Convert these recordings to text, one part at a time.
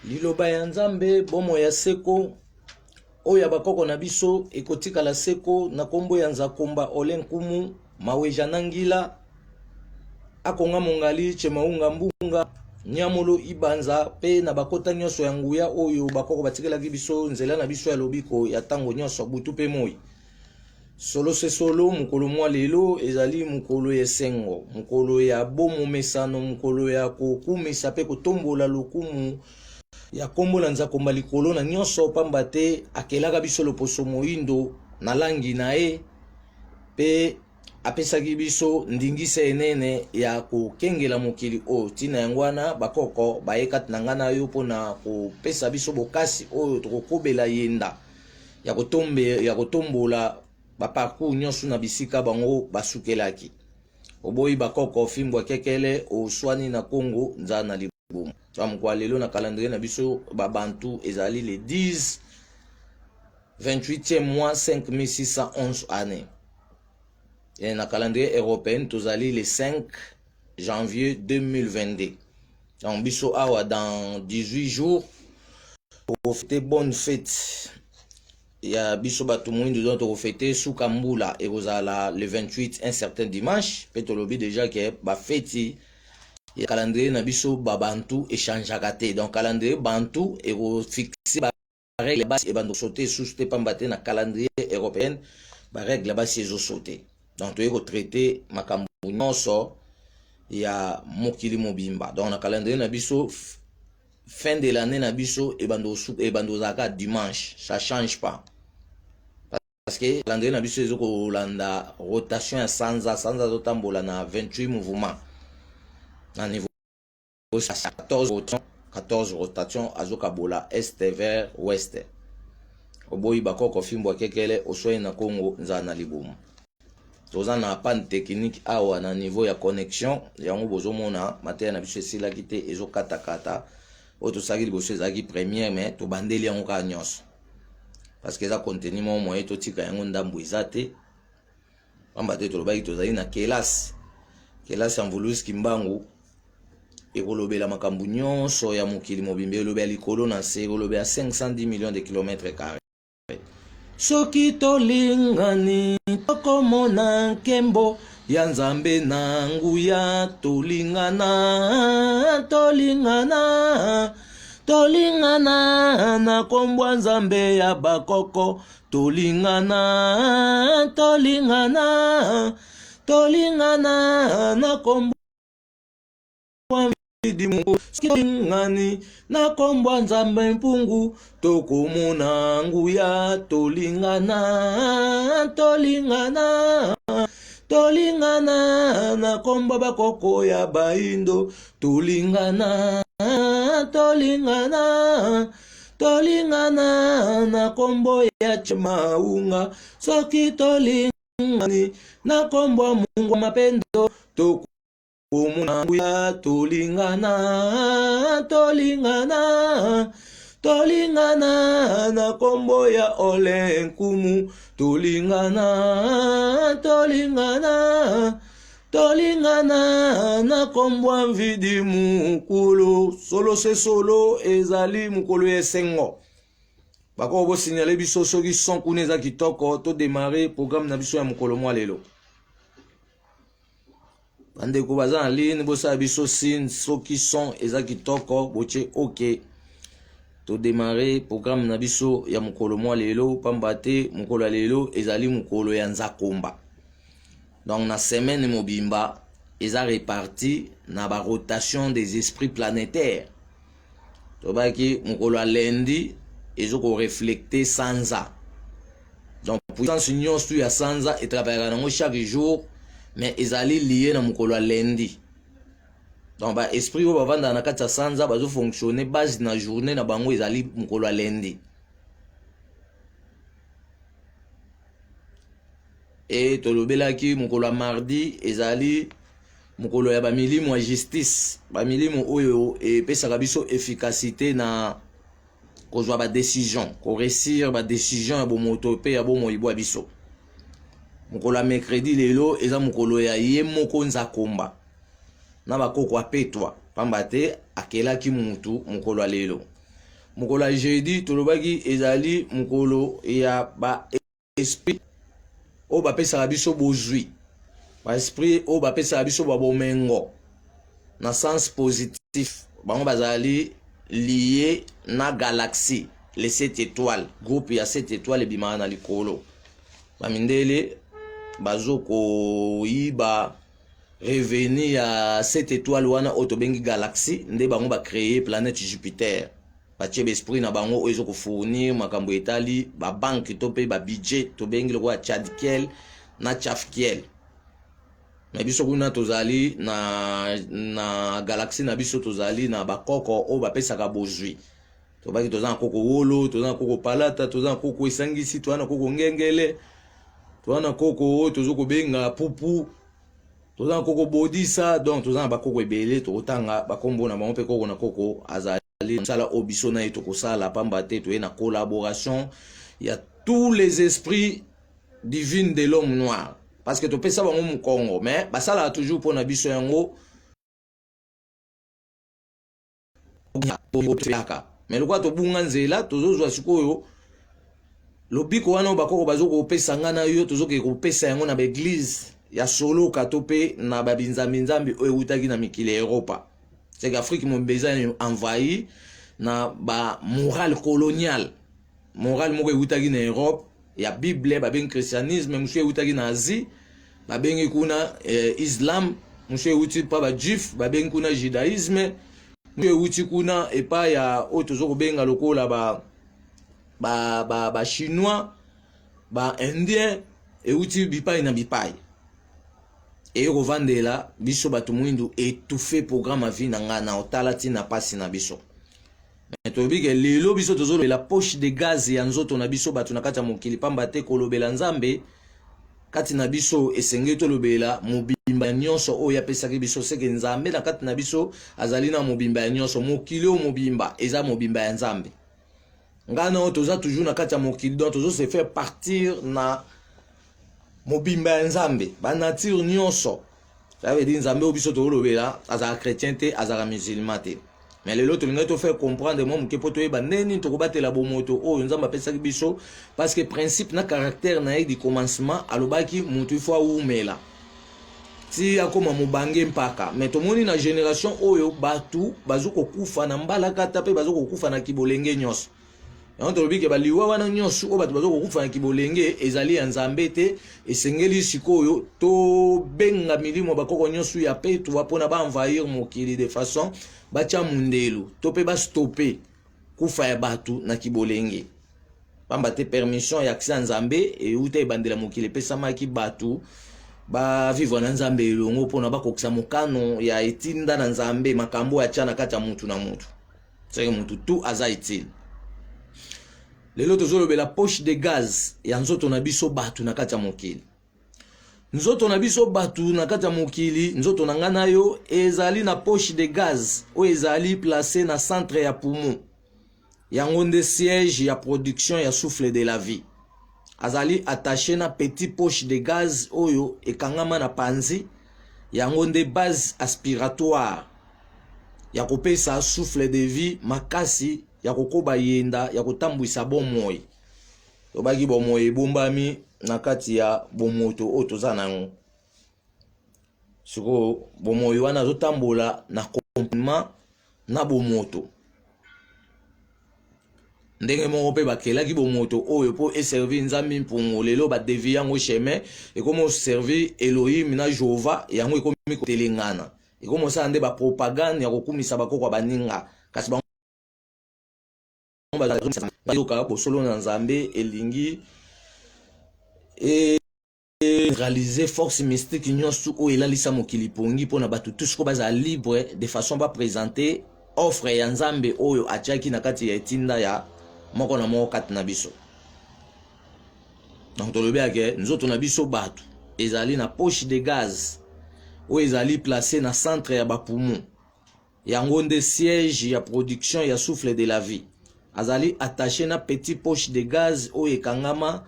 liloba ya nzambe bomo ya seko oya bakoko na biso ekotika la seko na kombo ya nzakomba olenkumu maweja nangila akonga mongali chemaunga mbunga nyamolo ibanza pe na bakota nyonso ya nguya oyo bakoko batikelaki biso nzela na biso ya lobiko ya tango nyonso butu pe moi solo se solo mukolo mwa lelo ezali mukolo ya sengo mukolo ya bomo mesano mukolo ya kokumisa pe kotombola lokumu ya kombo na nzakomba likolo na nyonso pamba te akelaka biso loposo moindo na langi na ye pe apesaki biso ndingisa enene ya kokengela mokili oyo tina yango wana bakoko bayekati na ngai na yo mpona kopesa biso bokasi oyo tokokobela yenda ya kotombola baparcours nyonso na bisika bango basukelaki oboyi bakoko fimbo kekele oswani na Congo nza na libumu twa lelo na calendrier na biso babantu ezali le 10 28e mois 5611 année et na calendrier européen tozali le 5 janvier 2022 donc biso awa dans 18 jours pour fêter bonne fête ya biso batu mwindu donc to fêter suka mbula ekozala le 28 un certain dimanche pe tolobi déjà que ba fêti ya calendrier na biso babantu échangeaka te donc calendrier bantu eko fixer ba règle base et bando sauter sous te pambate na calendrier européen ba règle base ezo sauter donc to traiter makambo nyonso ya mokili mobimba donc na calendrier na biso fin de l'année na biso et bando zaka dimanche ça change pas parce que calendrier na biso ezo ko landa rotation ya sanza zotambola na 28 mouvements na niveau 14 rotation azoka bola est vers ouest oboyi bakoko fimbo kekele osoi na Congo nza na libumu toza na panne technique awa na niveau ya connexion yango bozomona mateya na biso esilaki te ezokatakata oyo tosaki liboso ezalaki première mais tobandeli yango kaka nyonso parce que eza contenu mo moye totika yango ndambo eza te pamba te tolobaki tozali na kelasi ya mvulusi kimbangu ekolobela makambo nyonso ya mokili mobimba elobela likolo na se ekolobela 510 millions de kilomètres carrés soki tolingani tokomona nkembo ya nzambe na nguya tolingana na kombo nzambe ya bakoko tolingana na kombo ngani na kombo nzambe mpungu tokomona nguya tolingana na kombo bakoko ya baindo tolingana na kombo ya chemaunga soki tolingani na kombo mungu mapendo tokomona nguya tolingana na kombo ya olenkumu tolingana na kombo mvidi mukulu solo se solo ezali mukolo esengo bako bo signaler biso soki son kuneza kitoko to démarrer programme na biso ya mukolo mwa lelo bandeko baza na ligne bosala biso sin soki son eza kitoko boche ok to démarrer programme na biso ya mukolo mwa lelo pamba te mukolo ya lelo ezali mukolo ya nzakomba donc na semaine mobimba eza réparti na ba rotation des esprits planétaires tobaki mukolo ya lundi ezoko reflecter sanza donc puissance nyonso ya sanza etravaillera nango chaque jour mais ezali lié na mukolo ya lundi donc ba esprit oyo bavanda na kati ya sanza bazo fonctionner base na journée na bango ezali mukolo ya lundi et tolobelaki mukolo ya mardi ezali mukolo ya bamilimo ya justice bamilimo oyo epesaka biso efficacité na kozwa ba décision koresir ba décision ya bomoto pe ya bomoyibo ya biso mukolo ya mercredi lelo eza mukolo ya ye moko nzakomba na bakoko apetwa pamba te akelaki mutu mukolo ya lelo mokolo ya jeudi tolobaki ezali mokolo ya ba esprit o bapesaka biso bozwi, ba esprit o bapesaka biso babomengo na sens positif, bango bazali lié na galaxie les 7 étoiles, groupe ya 7 étoiles ebimaka na likolo. Bamindele bazoko yiba revenu ya 7 étoiles wana oyo tobengi galaxie, nde bango bacréer planète Jupiter, batie baesprit na bango oyo ezokofournir makambo etali babanke to mpe babudget tobengi lokola Tchadkiel na Tchafkiel. Mais biso kuna tozali na galaxie na biso tozali na bakoko oyo bapesaka bozwi. Tobaki toza na koko wolo, toza na koko palata, toza na koko esangisi, toza na koko ngengele, toza na koko oyo tozokobenga pupu, toza na koko bodisa. Donc toza na bakoko ebele tokotanga bakombo na bango mpe koko na koko azali mosala oyo biso na ye tokosala pamba te toye na collaboration ya tous les esprits divines de l'homme noir. Parce que topesa bango mokongo, mais basala toujours pour na biso yango. Mais lokwa tobunga nzela tozozwa sikoyo lobiko wana bakoko bazokopesa nga na yo tozoke kopesa yango na baeglise ya solo kato pe na babinzambi nzambi oyo eutaki na mikili ya Europa. C'est qu'Afrique mombeza envahi na ba morale coloniale, morale moko eutaki na Europe ya Bible babengi christianisme, musu eutaki na Asie babengi kuna Islam, musu euti pa ba juif babengi kuna judaïsme, musu euti kuna epa ya oyo tozokobenga lokola ba chinois ba indien euti bipai na bipai. Et rovandela biso bato mwindu étouffé programme vie na nga na otala tina pasi na biso. Mais tobi ke lelo biso tozolo la poche de gaz ya nzoto na biso bato na kati ya mokili pamba te kolobela nzambe kati na biso esenge tolobela mobimba nyonso oyo apesaki biso seke nzambe na kati na biso azali na mobimba ya nyonso mokili o mobimba eza mobimba ya nzambe. Ngana o toza toujours na kati ya mokili donc tozo se faire partir na mobimba ya nzambe ba nature nyonso. Ça veut dire nzambe obiso tolobela azala chrétien te azala musulman te. Mais lelo tolinga to faire comprendre moi muke poto yeba neni tokobatela bomoto oyo nzambe apesaki biso parce que principe na caractère na ye du commencement alobaki mutu fois umela si akoma mubange mpaka. Mais tomoni na génération oyo batu bazoko kufa na mbalaka tape bazoko kufa na kibolenge nyonso. Yango tolobi ke baliwa wana nyonso oyo bato bazokokufa na kibolenge ezali ya nzambe te, esengeli sikoyo to benga milimo bakoko nyonso ya pe tuwa mpona baenvahir mokili de façon batia mundelu to pe bastope kufa ya bato na kibolenge. Pamba te permission ya akse ya nzambe euta ebandela mokili epesamaki bato bavivre na nzambe elongo mpona bakokisa mokano ya etinda na nzambe makambo ya tia na kati ya mutu na mutu. Seke mutu tu aza itile. Lelo tozolobela poche de gaz ya nzoto na biso batu na kati ya mokili. Nzoto na biso batu na kati ya mokili, nzoto na nga na yo ezali na poche de gaz oyo ezali placé na centre ya poumon. Yango nde siège ya production ya souffle de la vie. Azali attaché na petit poche de gaz oyo ekangama na panzi. Yango nde base aspiratoire ya kopesa souffle de vie makasi ya kokoba yenda ya kotambwisa bomoi. Tobaki bomoi bombami na kati ya bomoto oyo toza nango. Siko bomoi wana zotambola na complément na bomoto. Ndenge moko pe bakelaki bomoto oyo po eservi nzambi mpungu lelo badevi yango chemin ekomo servi Elohim na Jehova yango ekomi kotelengana. Ekomo sa nde ba propagande ya kokumisa bakoko baninga kasi bayoka bosolo na nzambe elingi réaliser force mystique nyonso oyo elalisa mokili pongi mpona bato tous ko baza libre de façon ba présenter offre ya nzambe oyo atiaki na kati ya etinda ya moko na moko kati na biso. Donc tolobi ake nzoto na biso bato ezali na poche de gaz oyo ezali placé na centre ya bapoumon. Yango nde siège ya production ya souffle de la vie. Azali attaché na petit poche de gaz oyo ekangama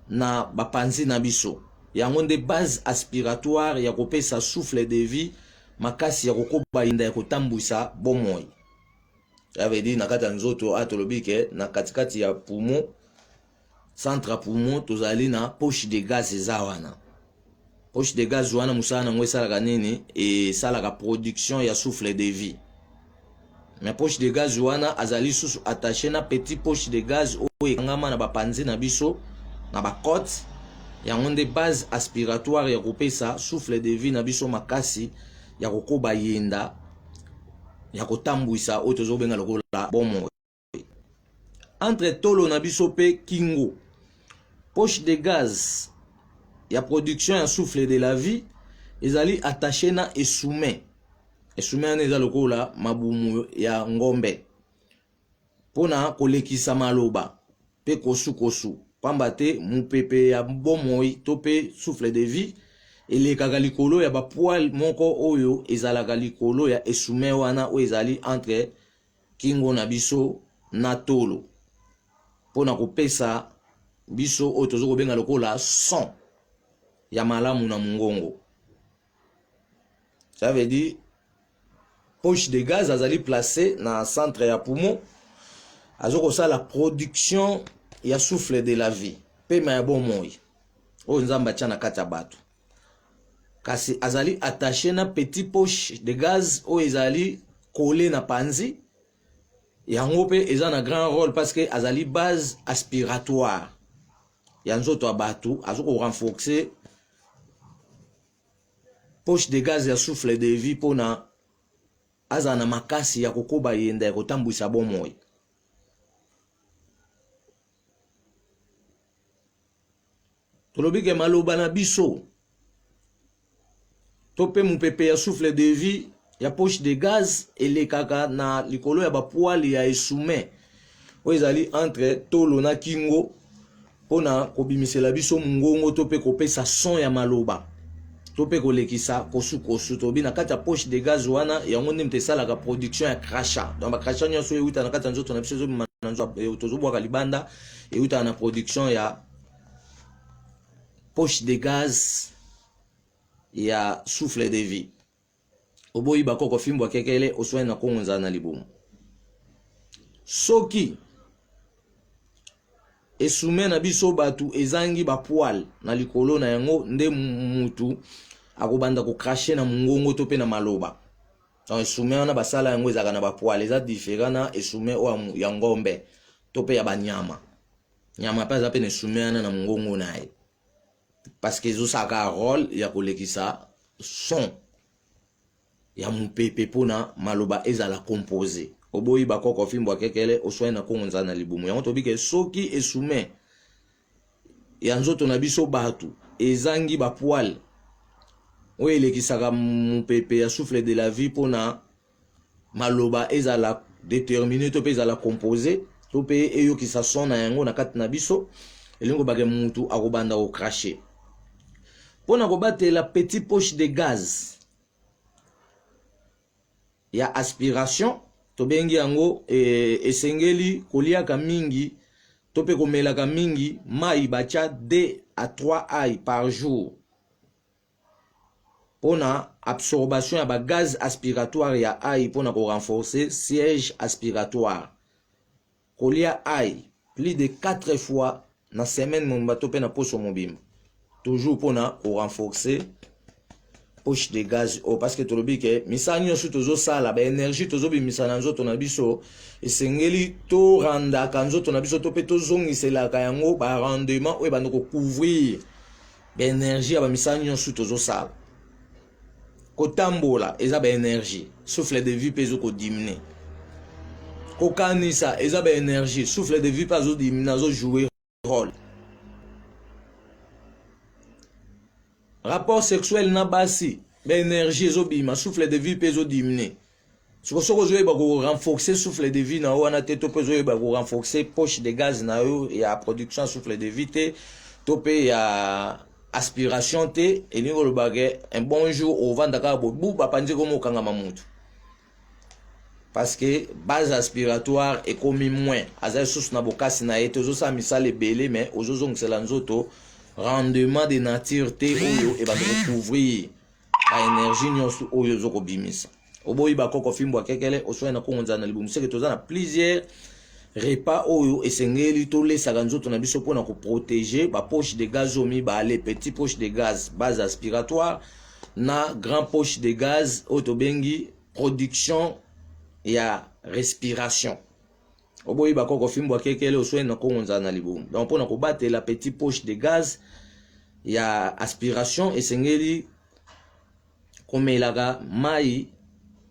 na bapanzi na biso. Yango nde base aspiratoire ya kopesa souffle de vie makasi ya kokoba yinda ya kotambwisa bomoi. Ça veut dire nakata nzoto atolobi ke na katikati ya poumon centre à poumon tozali na poche de gaz ezawana. Poche de gaz wana musana ngwe salaka nini et salaka production ya souffle de vie. Mais poche de gaz wana azali sous attaché na petit poche de gaz oyo ngama na bapanzi na biso na ba côte ya ngonde base aspiratoire ya kopesa souffle de vie na biso makasi ya kokoba yenda ya kotambwisa oyo tozobenga lokola bomo. Entre tolo na biso pe kingo poche de gaz ya production ya souffle de la vie ezali attaché na esume. Esume ane eza lokola mabumu ya ngombe pona kolekisa maloba pe kosu pamba te mupepe ya bomoi to pe souffle de vie elekaka likolo ya bapoil moko oyo ezalaka likolo ya esume wana oyo ezali entre kingo na biso na tolo pona kopesa biso oyo tozo kobenga lokola son ya malamu na mungongo. Ça veut dire poche de gaz azali placé na centre ya poumon azoko sa la production ya souffle de la vie pema ya bomoi oyo nzamba tia na kati ya bato kasi azali attaché na petit poche de gaz oyo ezali collé na panzi yango pe eza na grand rôle parce que azali base aspiratoire ya nzoto ya bato azoko renforcer poche de gaz ya souffle de vie pona azana makasi ya kokoba yenda ya kotambwisa bomoi. Tolobi ke maloba na biso to pe mupepe ya souffle de vie ya poche de gaz elekaka na likolo ya bapoali ya esume oyo ezali entre tolo na kingo pona kobimisela biso mungongo to pe kopesa son ya maloba to pe kolekisa kosu tobi na kati ya poche de gaz wana yango nde mte esalaka production ya crachat. Donc bacrachat nyonso euta na kati ya nzoto na biso ezobima na nzoto tozobwaka libanda euta na production ya poche de gaz ya souffle de vie. Oboyi bakoko fimbo kekele oswani na kongonza na libumu. Soki esume na biso batu ezangi ba poil na likolo na yango nde mutu akobanda ko cracher na mungongo to pe na maloba. Donc esume wana basala yango ezaka na ba poil eza différent na esume o ya ngombe to pe ya banyama. Nyama pa za pe na esume wana na mungongo nae. Parce que zo saka rôle ya kolekisa son ya mupepe pona maloba ezala composé. Oboyi bakoko fimbo kekele oswani na kongonza na libumu yango tobike soki esume ya nzoto na biso batu ezangi ba poil oyo elekisaka mupepe ya souffle de la vie pona maloba ezala déterminé to pe ezala composé to pe eyokisa son na yango na kati na biso elingo bake mutu akobanda ko cracher pona kobatela petit poche de gaz ya aspiration tobengi yango esengeli koliaka mingi to pe komelaka mingi mai bacha 2 à 3 ai par jour pona absorption ya ba gaz aspiratoire ya ai pona ko renforcer siège aspiratoire kolia ai plus de 4 fois na semaine mon bato pe na poso mobimba toujours pona ko renforcer poche de gaz parce que tolobi ke misala nyonso tozosala ba énergie tozobimisa na nzoto na biso esengeli to randaka nzoto na biso to pe tozongiselaka yango ba rendement oyo bando ko couvrir ba énergie ya ba misala nyonso tozosala kotambola eza ba énergie souffle de vie pezo ko diminuer kokanisa eza ba énergie souffle de vie pezo diminuer zo jouer rôle. Rapport sexuel na basi, l'énergie ezobima, souffle de vie peso diminuer. Soko zoe ba ko renforcer souffle de vie na wana te to peso ba ko renforcer poche de gaz na yo ya production souffle de vie te to pe ya aspiration te et niveau le bagay un bon jour au vent d'aka bobu ba panje ko mo kanga mamutu. Parce que base aspiratoire est comme moins azay sous na bokasi na ete zo sa misale belé mais ozo ngisela nzoto rendement de nature te oyo et va recouvrir la énergie nyonso oyo zoko bimisa oboyi bakoko fimbo akekele osoya na kongonza na libumu seke toza na plusieurs repas oyo esengeli tolesaka nzoto na biso mpona koprotéger bapoche de gaz oyo mibale, petit poche de gaz base aspiratoire na grand poche de gaz oyo tobengi production ya respiration. Oboyi bakoko fimbo akekele osoya na kongonza na libumu. Donc mpona kobatela petit poche de gaz ya aspiration esengeli komelaka mai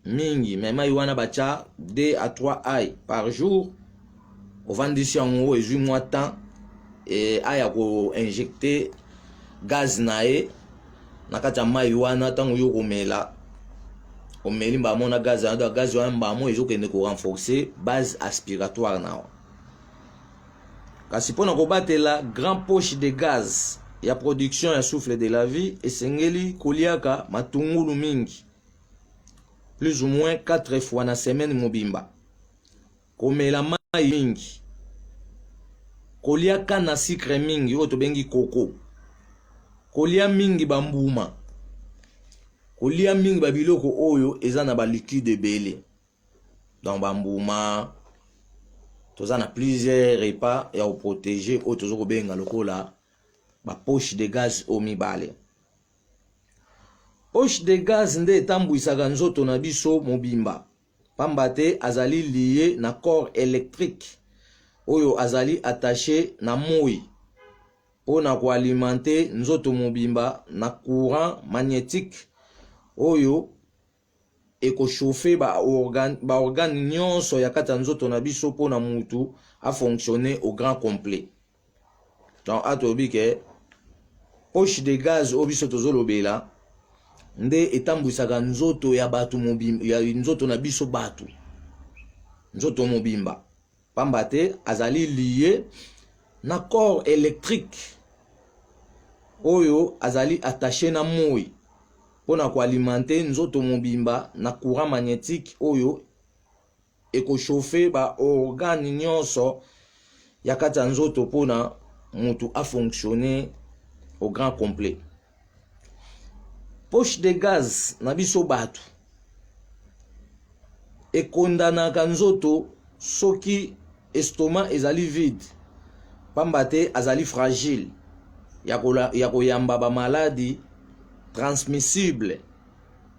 mingi, mais mai wana bacha 2 à 3 ai par jour. Ovandisi yango ezwi mwa temps et aya ko injecter gaz nae na kati ya mai wana ntango yo komela omeli mbamo na gaz wana gaz wana mbamo ezokende ko renforcer base aspiratoire na kasi mpona kobatela grand poche de gaz ya production ya souffle de la vie esengeli koliaka matungulu mingi plus ou moins 4 fois na semaine mobimba, komela mai mingi, kolia kana sucre mingi oyo tobengi koko, kolia mingi bambuma, kolia mingi babiloko oyo eza na ba liquide ebele. Donc bambuma toza na plusieurs repas ya protéger oyo tozo kobenga lokola ba poche de gaz o mibale. Poche de gaz nde etambwisaka nzoto na biso mobimba, pamba te azali lié na corps électrique oyo azali attaché na moi pona koalimenter nzoto mobimba na courant magnétique oyo ekochauffe ba organe nyonso ya kati ya nzoto na biso pona mutu a fonctionner au grand complet. Donc atobi ke poche de gaz oyo biso tozolobela nde etambwisaka nzoto ya batu mobimba, ya nzoto na biso batu, nzoto mobimba, pamba te azali lié na corps électrique oyo azali attaché na moi pona koalimenter nzoto mobimba na courant magnétique oyo ekochauffe ba organe nyonso ya kati ya nzoto pona mutu a fonctionner au grand complet. Poche de gaz na biso batu ekondanaka nzoto soki estomac ezali vide, pamba te azali fragile ya koyamba ba maladie transmissible.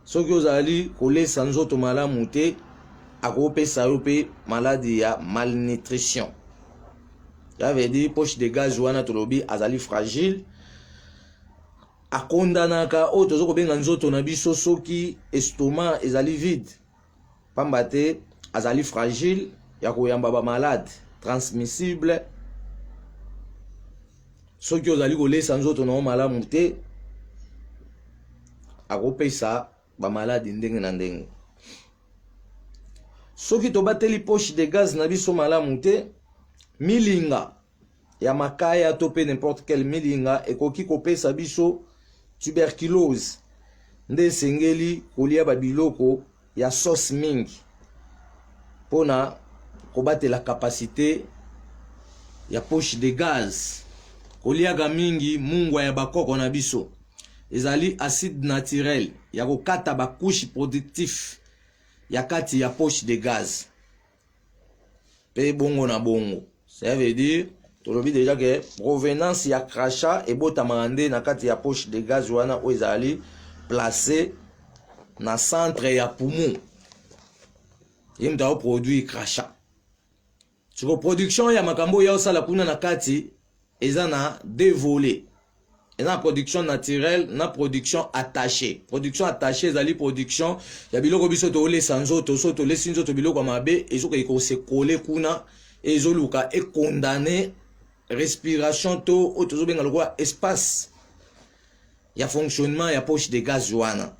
Soki ozali kolesa nzoto malamu te akopesa yo pe maladie ya malnutrition. Ça veut dire poche de gaz wana tolobi azali fragile, akondanaka oyo tozo kobenga nzoto na biso soki estomac ezali vide, pamba te azali fragile ya koyamba ba malade transmissible. Soki ozali kolesa nzoto na malamu te akopesa ba malade ndenge na ndenge. Soki tobateli poche de gaz na biso malamu te, milinga ya makaya to pe n'importe quel milinga ekoki kopesa biso tuberculose. Nde sengeli kolia babiloko ya sauce mingi pona kobatela capacité ya poche de gaz. Koliaga mingi mungwa ya bakoko na biso ezali acide naturel ya kokata ba couche productif ya kati ya poche de gaz pe bongo na bongo. Ça veut dire tolobi déjà que provenance ya crachat ebotama nde na kati ya poche de gaz wana o ezali placé na centre ya poumon yemta o produit crachat. Sur production ya makambo ya osala kuna na kati eza na deux volets. Eza production naturelle na production attachée. Production attachée ezali production ya biloko biso to ole sanzoto so to lesi nzoto biloko mabe ezoko se coller kuna ezoluka e condamner respiration to otozo benga lokwa espace ya fonctionnement ya poche de gaz wana.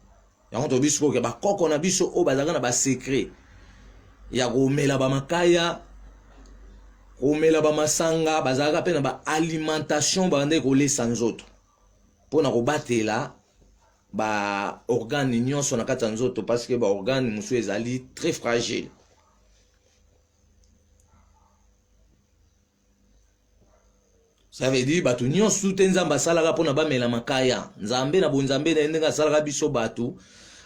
Yango to biso ke ba koko na biso o bazaka na ba secret ya komela ba makaya, komela ba masanga, bazaka pe na ba alimentation bande kolesa nzoto pona kobatela ba organe nyonso na kati ya nzoto parce que ba organe musu ezali très fragile. Ça veut dire batu nyonso te nzamba salaka pona bamela makaya, nzambe na bonzambe na ndenga salaka biso batu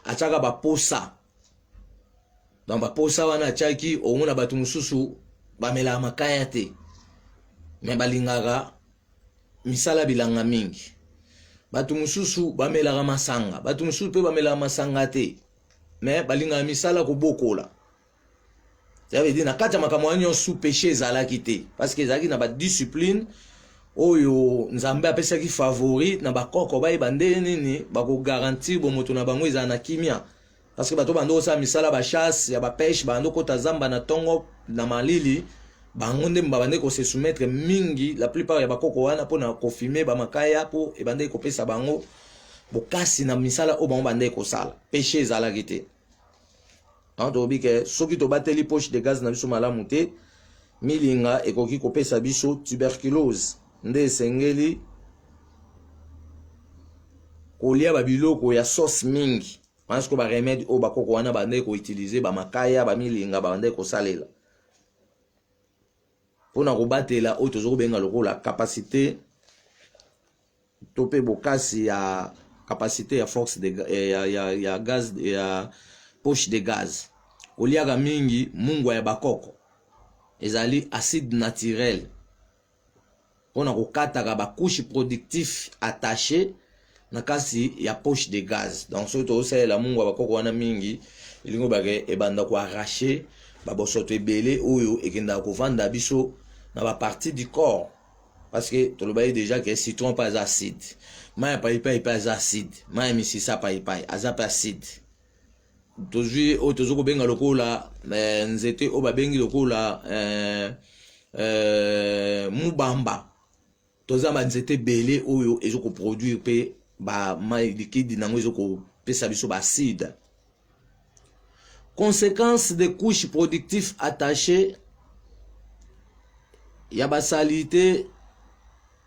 achaka ba posa donc baposa wana chaki omona batu mususu bamela makaya te me balingaka misala bilanga mingi. Batu mususu bamelaka masanga, batu mususu pe bamelaka masanga te me balingaka misala kobokola. Ça veut dire na kati ya makambo wana nyonso péché ezalaki te parce que ezalaki na badiscipline oyo nzambe apesaki favori na bakoko bayeba ndenge nini bakogarantir bomoto na bango ezala na kimia. Parce que bato bando kosala misala bachasse ya bapeshe bando kota zamba na tongo na malili bango nde babande kose soumettre mingi la plupart ya bakoko wana mpona kofime bamakaya po ebande kopesa bango bokasi na misala oyo bango bande kosala péché ezalaki te. Tobi ke soki tobateli poche de gaz na biso malamu te milinga ekoki kopesa biso tuberculose nde esengeli kolia babiloko ya sauce mingi parce que ba remède o bakoko wana bande ko utiliser ba makaya ba milinga bande ko salela pona ko batela o tozo benga lokola capacité topé bokasi ya capacité ya force de ya gaz ya poche de gaz oliaga mingi mungwa ya bakoko ezali acide naturel pona ko kataka ba couche productif attaché na kasi ya poche de gaz. Donc soto osala mungwa bakoko wana mingi ilingo bake ebanda ko arracher ba bosoto ebele oyo ekenda ko vanda biso na ba partie du corps parce que to lo baye déjà que citron pas acide, ma pas acide, ma misisa pas acide. Tozui o tozoko benga lokola nzete o babengi lokola mubamba tozama nzete belé oyo ezoko produire pe ba mai liquide nango ezoko pesa biso ba acide. Conséquence des couches productives attachées ya basalite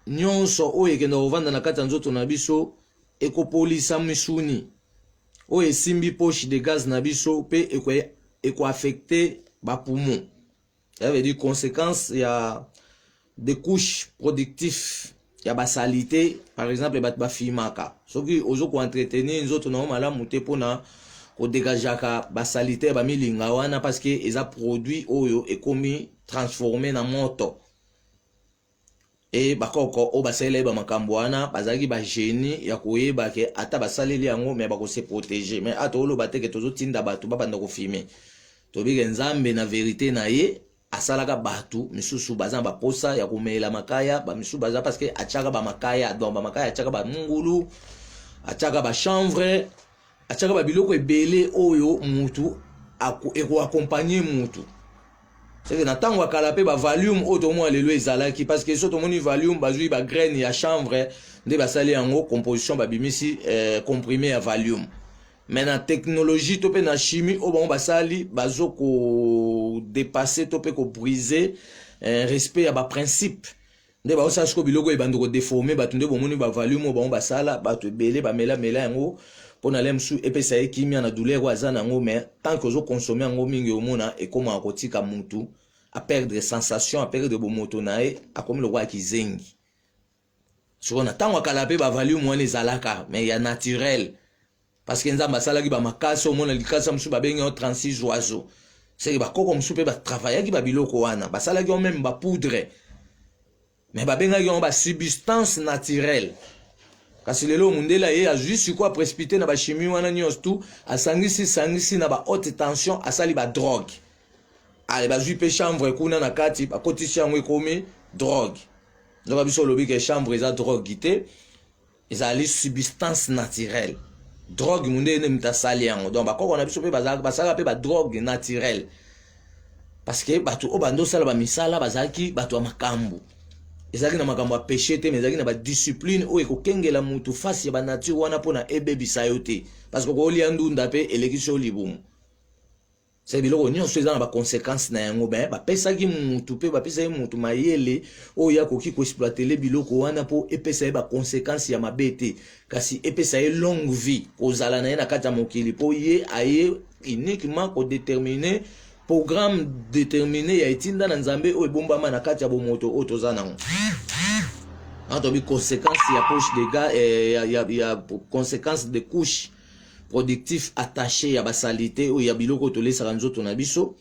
nyonso oyo ekenda kovanda na kati ya nzoto na biso ekopolisa misuni oyo esimbi poche de gaz na biso pe eko affecté ba poumon. Ça veut dire conséquence ya des couches productives ya basalite par exemple bat ba fimaka soki ozo ko entretenir nzoto na malamu te pona ko dégagaka basalite ba milinga wana parce que eza produit oyo ekomi transformé na moto et bakoko o basele ba makambo wana bazaki ba génie ya koyeba ke ata basaleli yango mais bako se protéger mais atolo bateke tozo tinda batu babanda ko filmer tobike nzambe na vérité na ye asalaka batu misusu baza ba posa ya komela makaya ba misusu baza parce que achaka ba makaya donc ba makaya achaka ba mungulu achaka ba chanvre achaka ba biloko ebele oyo mutu eko accompagner mutu. C'est que na tango akala pe ba volume oto mo lelo ezalaki parce que soto moni volume bazui ba graine ya chanvre nde basali yango composition ba bimisi comprimé ya volume. Mais na technologie to pe na chimie o bon basali bazoko dépasser to pe ko briser respect ya ba principe nde ba osa sko biloko e bando ko déformer ba tunde bomoni ba volume o bon basala ba to belé ba mela yango pona lemsu epesa ekimia na douleur wa zana ngo mais tant que ozo consommer ngo mingi omona e koma akotika mutu a perdre sensation a perdre bomoto nae a comme le roi kizengi so na tango akala pe ba volume wana ezalaka mais ya naturel parce que nzamba salaki ba makasa omona likasa musu ba bengi 36 oiseaux c'est ba koko musu pe ba travailler ki ba biloko wana ba salaki même ba poudre mais ba benga yo ba substance naturelle. Kasi lelo mundela ye azui siko précipité na ba chimie wana nyos tout asangisi na ba haute tension asali ba drogue. Ale ba zui pe chambre kuna na kati ba kotisi yango ekomi drogue. Donc biso lobi ke chambre eza drogue gité ezali substance naturelle. Drogue mundene mtasali yango. Donc ba koko na biso pe bazaka pe ba drogue naturelle. Parce que batu obando sala ba misala bazaki batu amakambu. Ezaki na makambo ya péché te mais ezaki na ba discipline o ekokengela mutu face ya ba nature wana pona ebebisa yo te parce que ko lia ndunda pe elekiso libumu c'est biloko nyonso eza na ba conséquences na yango ba pesaki mutu pe ba pesaki mutu mayele o ya koki ko exploiter le biloko wana po epesa ba conséquences ya mabete kasi epesa longue vie kozala na ye na kati ya mokili po ye aye uniquement ko déterminer programme déterminé ya itinda na nzambe o ebombama na kati ya bomoto o tozana ngo anto bi conséquence ya poche de gaz ya conséquence de couche productif attaché à basalite ou ya biloko tolesaka nzoto na biso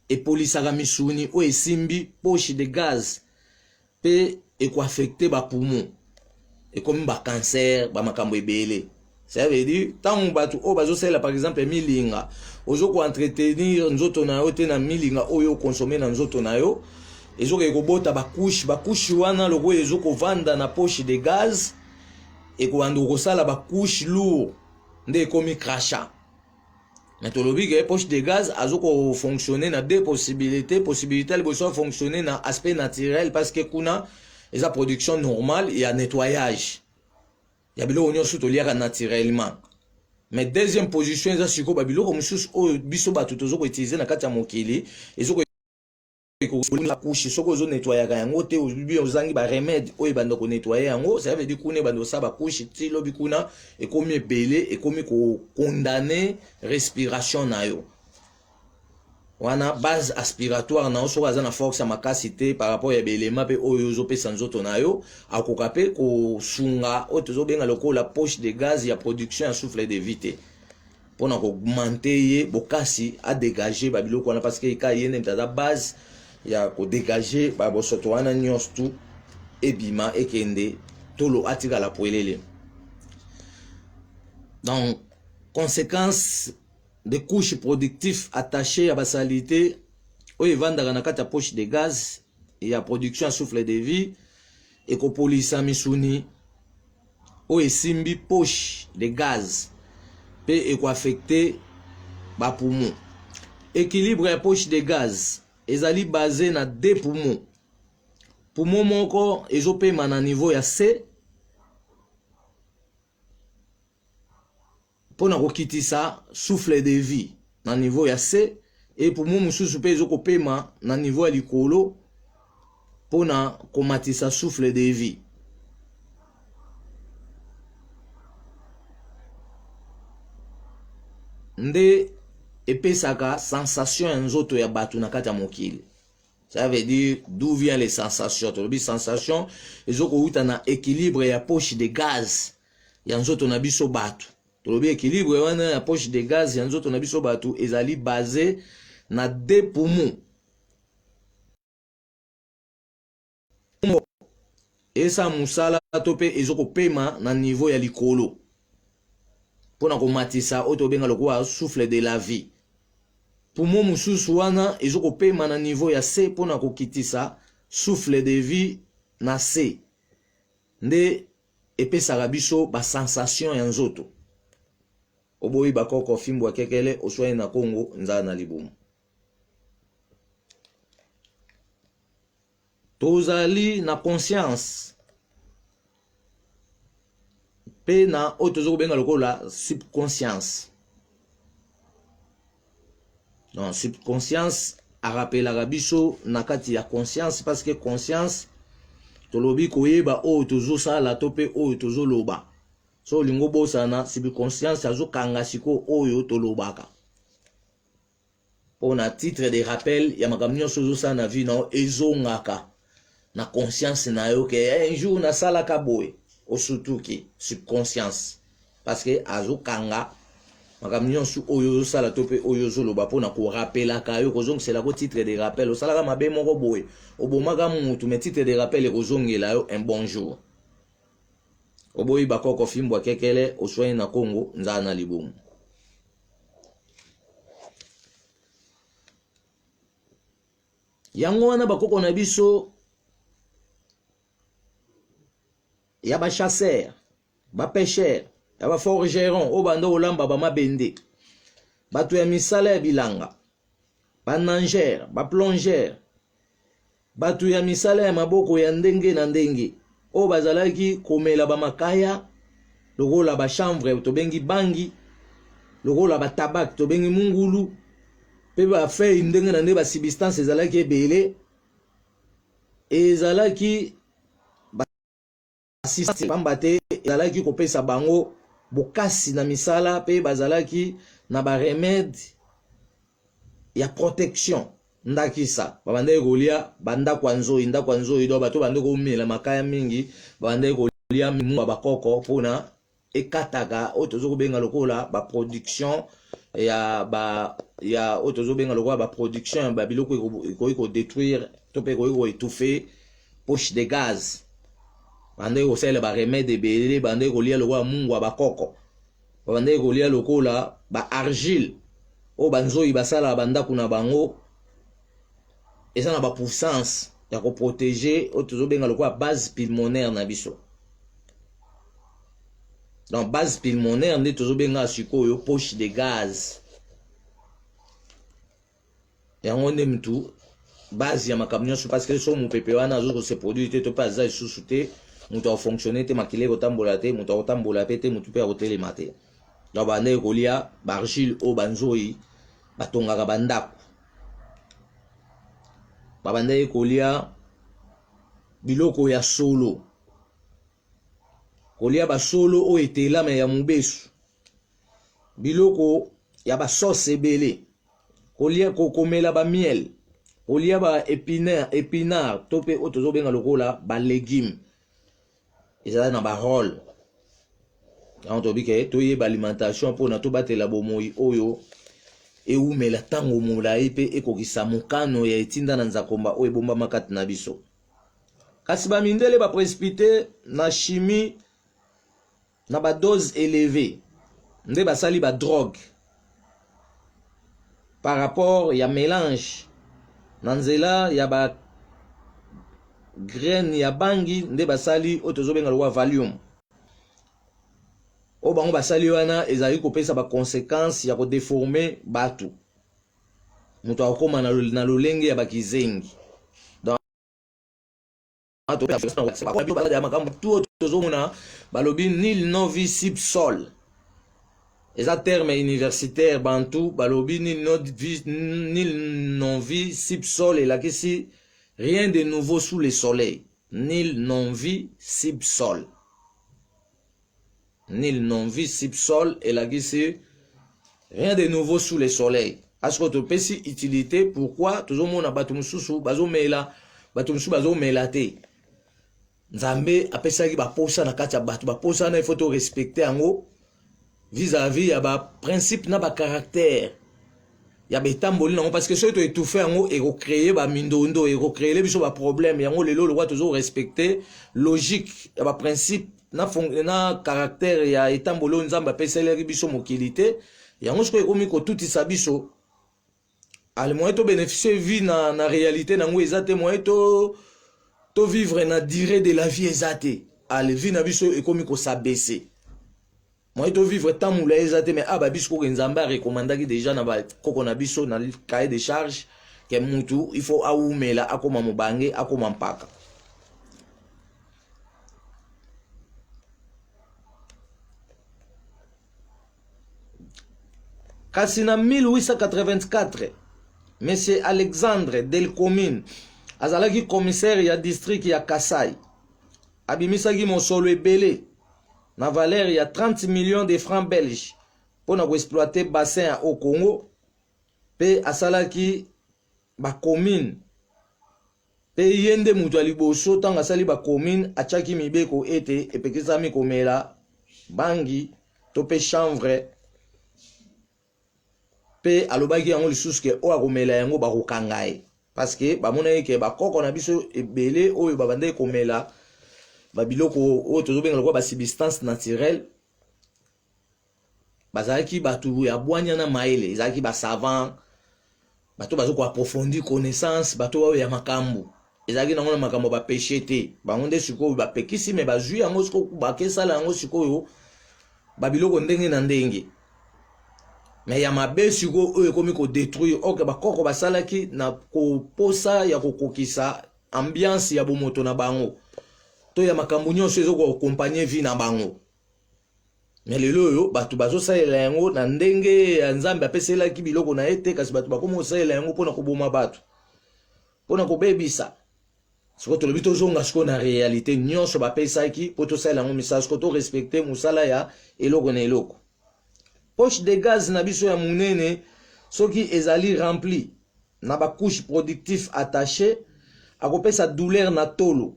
epolisaka misuni o esimbi poche de gaz pe ekoaffecte ba poumon ekomi ba cancer ba makambo ebele. Ça veut dire tant batu o bazosala par exemple milinga ozo ko entretenir nzoto na yo te na milinga oyo consommer na nzoto na yo ezoka ekobota ba couche wana loko ezoko vanda na poche de gaz ekobanda kosala ba couche lourd nde ekomi crachat. Mais tolobi que poche de gaz azoko fonctionner na deux possibilités elle peut fonctionner na aspect naturel parce que kuna eza production normale et à nettoyage ya biloko nyonso toliaka naturellement. Mais deuxième position eza siko ba biloko mosusu oyo biso bato tozoko utiliser na kati ya mokili ezoko la couche soko ozo nettoyaka yango te obi ozangi ba remède oyo banda ko nettoyer yango ça veut dire kuna bando sa ba couche ti lobi kuna ekomi ebele ekomi ko condamner respiration na yo wana base aspiratoire na soko aza na force ya makasi te par rapport ya belema pe oyo ozopesa nzoto na yo akoka pe ko sunga oyo tozobenga lokola poche de gaz ya production ya souffle de vie te pona ko augmenter ye bokasi a dégager ba biloko wana parce que ka yene tada base ya ko dégager ba bosoto wana nyonso tu ebima ekende tolo atika la poelele. Donc conséquence des couches productives attachées à basalite oyo evandaka na kati ya poche de gaz ya production ya souffle de vie ekopolisa misuni oyo esimbi poche de gaz pe ekoaffecte ba poumon. Équilibre ya poche de gaz ezali basé na deux poumons. Poumon moko ezopema na niveau ya C pona kokitisa souffle de vie na niveau ya C et poumon mosusu pe ezokopema na niveau ya likolo pona komatisa souffle de vie. Nde epesaka sensation ya nzoto ya batu na kati ya mokili. Ça veut dire d'où viennent les sensations. Tolobi sensation ezoko uta na équilibre ya poche de gaz ya nzoto na biso batu. Tolobi équilibre wana ya poche de gaz ya nzoto na biso batu ezali basé na deux poumons. Esa musala tope ezoko pema na niveau ya likolo pona komatisa oyo tobenga lokola souffle de la vie. Poumon mosusu wana ezoko pema na niveau ya C pona kokitisa souffle de vie na C nde epesaka biso ba sensation ya nzoto. Oboyi bakoko fimbo kekele oswai na Congo nzala na libumu. Tozali na conscience pe na oyo tozoko benga lokola subconscience. Non, subconscience arapelaka biso na kati ya conscience parce que conscience tolobi koyeba oyo tozosala to pe oyo tozoloba. So lingo bosana subconscience azokanga siko oyo tolobaka. Pona titre de rappel ya makambo nyonso ozosala na vie na ezongaka na conscience na yo ke un jour nasalaka boye osutuki subconscience parce que azokanga makambo nyonso oyo ozosala to pe oyo ozoloba pona korapelaka yo kozongisela ko titre de rappel osalaka mabe moko boye obomaka mutu mais titre de rappel ekozongela yo un bonjour. Oboyi bakoko fimbo kekele oswai na Congo nzala na libumu. Yango wana bakoko na biso ya ba chasseur, ba pêcheur, ya ba forgeron o bando olamba ba mabende. Batu ya misala ya bilanga, ba nageur, ba plongeur, batu ya misala ya maboko ya ndenge na ndenge. O bazalaki komela ba makaya, lokola ba chanvre tobengi bangi, lokola ba tabak tobengi mungulu, pe ba fei ndenge na ndenge ba substance ezalaki ebele, ezalaki ba assiste pambate ezalaki kopesa bango bokasi na misala pe bazalaki na ba remède ya protection. Ndakisa babandai kolia banda kwanzoi do bato bande komela makaya mingi babandai kolia mimu bakoko pona ekataka oyo tozokobenga lokola baproduction ya oyo tozobenga lokola baproduction ya babiloko ekoki kodétruire to mpe ekoki koétouffe poche de gaz bandeki kosalela baremede ebele bandeki kolia lokola mungu ya bakoko bandeki kolia lokola baargile oyo banzoyi basalaka bandako na bango eza na bapuissance ya koprotege oyo tozobenga lokola base pulmonaire na biso. Donc base pulmonaire nde tozobenga sikoyo poche de gaz yango nde mutu base ya makambo nyonso parce que so mopepe wana azokose produit te to mpe aza lisusu te mutu akofonctionne te makili ekotambola te mutu akotambola pe te mutu mpe akotelema te. Donc bandeki kolia baargile oyo banzoyi batongaka bandako babandeki kolia biloko ya solo kolia basolo oyo etelama ya mobesu biloko ya basauce ebele kolia komela bamiel kolia ba épinard to mpe oyo tozobenga lokola balégume ezala na barole yango tobike toyeba alimentation mpona tobatela bomoi oyo eumela ntango molai mpe ekokisa mokano ya etinda na nzakomba oyo ebombama kati na biso. Kasi bamindele baprécipité na chimie na badose élevée nde basali badrogue par rapport ya mélange na nzela ya bagraine ya bangi nde basali oyo tozobenga lokola valium oyo bango basali wana ezali kopesa baconséquence ya kodeforme bato moto akokóma na lolenge ya bakizengi. makambo tu tozomona balobi nil novi sib sol eza terme universitaire bantu balobi nil novi sib sol elakisi rien de nouveau sous le soleil. Nil novi sib sol nil novi sib sol elakisi rien de nouveau sous le soleil. Asko topesi utilité pourquoi tozomona bato mosusu bazomela te nzambe apesaki baposa na kati ya bato baposa na ifo to respecte yango vis-à-vis ya baprincipe na bacaractère ya betamboli nango parce que soki toétouffe yango ekocreye bamindondo ekocreye biso baproblème yango lelo lokwa tozo respecte logique ya baprincipe na caractère ya etamboli oyo nzambe apeselaki biso mokili te yango soki ekomi kotutisa biso ale moyen to bénéficier vie na réalité nango eza te moyen to vivre na durée de la vie eza te ale vie na biso ekomi kosabaisse moyen to vivre tant moula eza te mais babiso koko nzambe arekomandaki déjà na bakoko na biso na cahier de charge ke mutu il faut aumela akoma mobange akoma mpaka. Kasi na 1884 Monsieur Alexandre Delcomine azalaki commissaire ya district ya Kasai abimisaki mosolo ebele na valeur ya 30 millions de francs belges pour na exploiter bassin ya au Congo pe asalaki ba commune pe yende mutu aliboso tanga asali ba commune achaki mibeko ete epekisami komela bangi to pe chanvre pe alobaki yango lisusu ke oyo akomela yango bakokanga ye parce que bamonaki ke bakoko na biso ebele oyo babandaki komela babiloko oyo tozobenga lokola basubstance naturelle bazalaki bato ya bwanya na mayele ezalaki basavant bato bazoko approfondir connaissance bato oyo ya makambo ezalaki nango na makambo bapeshe te bango nde sikoyo bapekisi me bazwi yango sikoyo bakesala yango sikoyo babiloko ndenge na ndenge mais ya mabe sikoyo oyo ekomi kodétruire oke bakoko basalaki na koposa ya kokokisa ambiance ya bomoto na bango to ya makambo nyonso ezokoakompagne vie na bango. Mais lelo oyo bato bazosalela yango na ndenge ya nzambe apeselaki biloko na ye te kasi bato bakomi kosalela yango mpona koboma bato mpona kobebisa sikoyo tolobi tozonga sikoyo na réalité nyonso bapesaki mpo tosalela yango misala sikoyo torespecte mosala ya eloko na eloko. Poche de gaz na biso ya munene soki ezali rempli na bakouche productif attaché akopesa douleur na tolo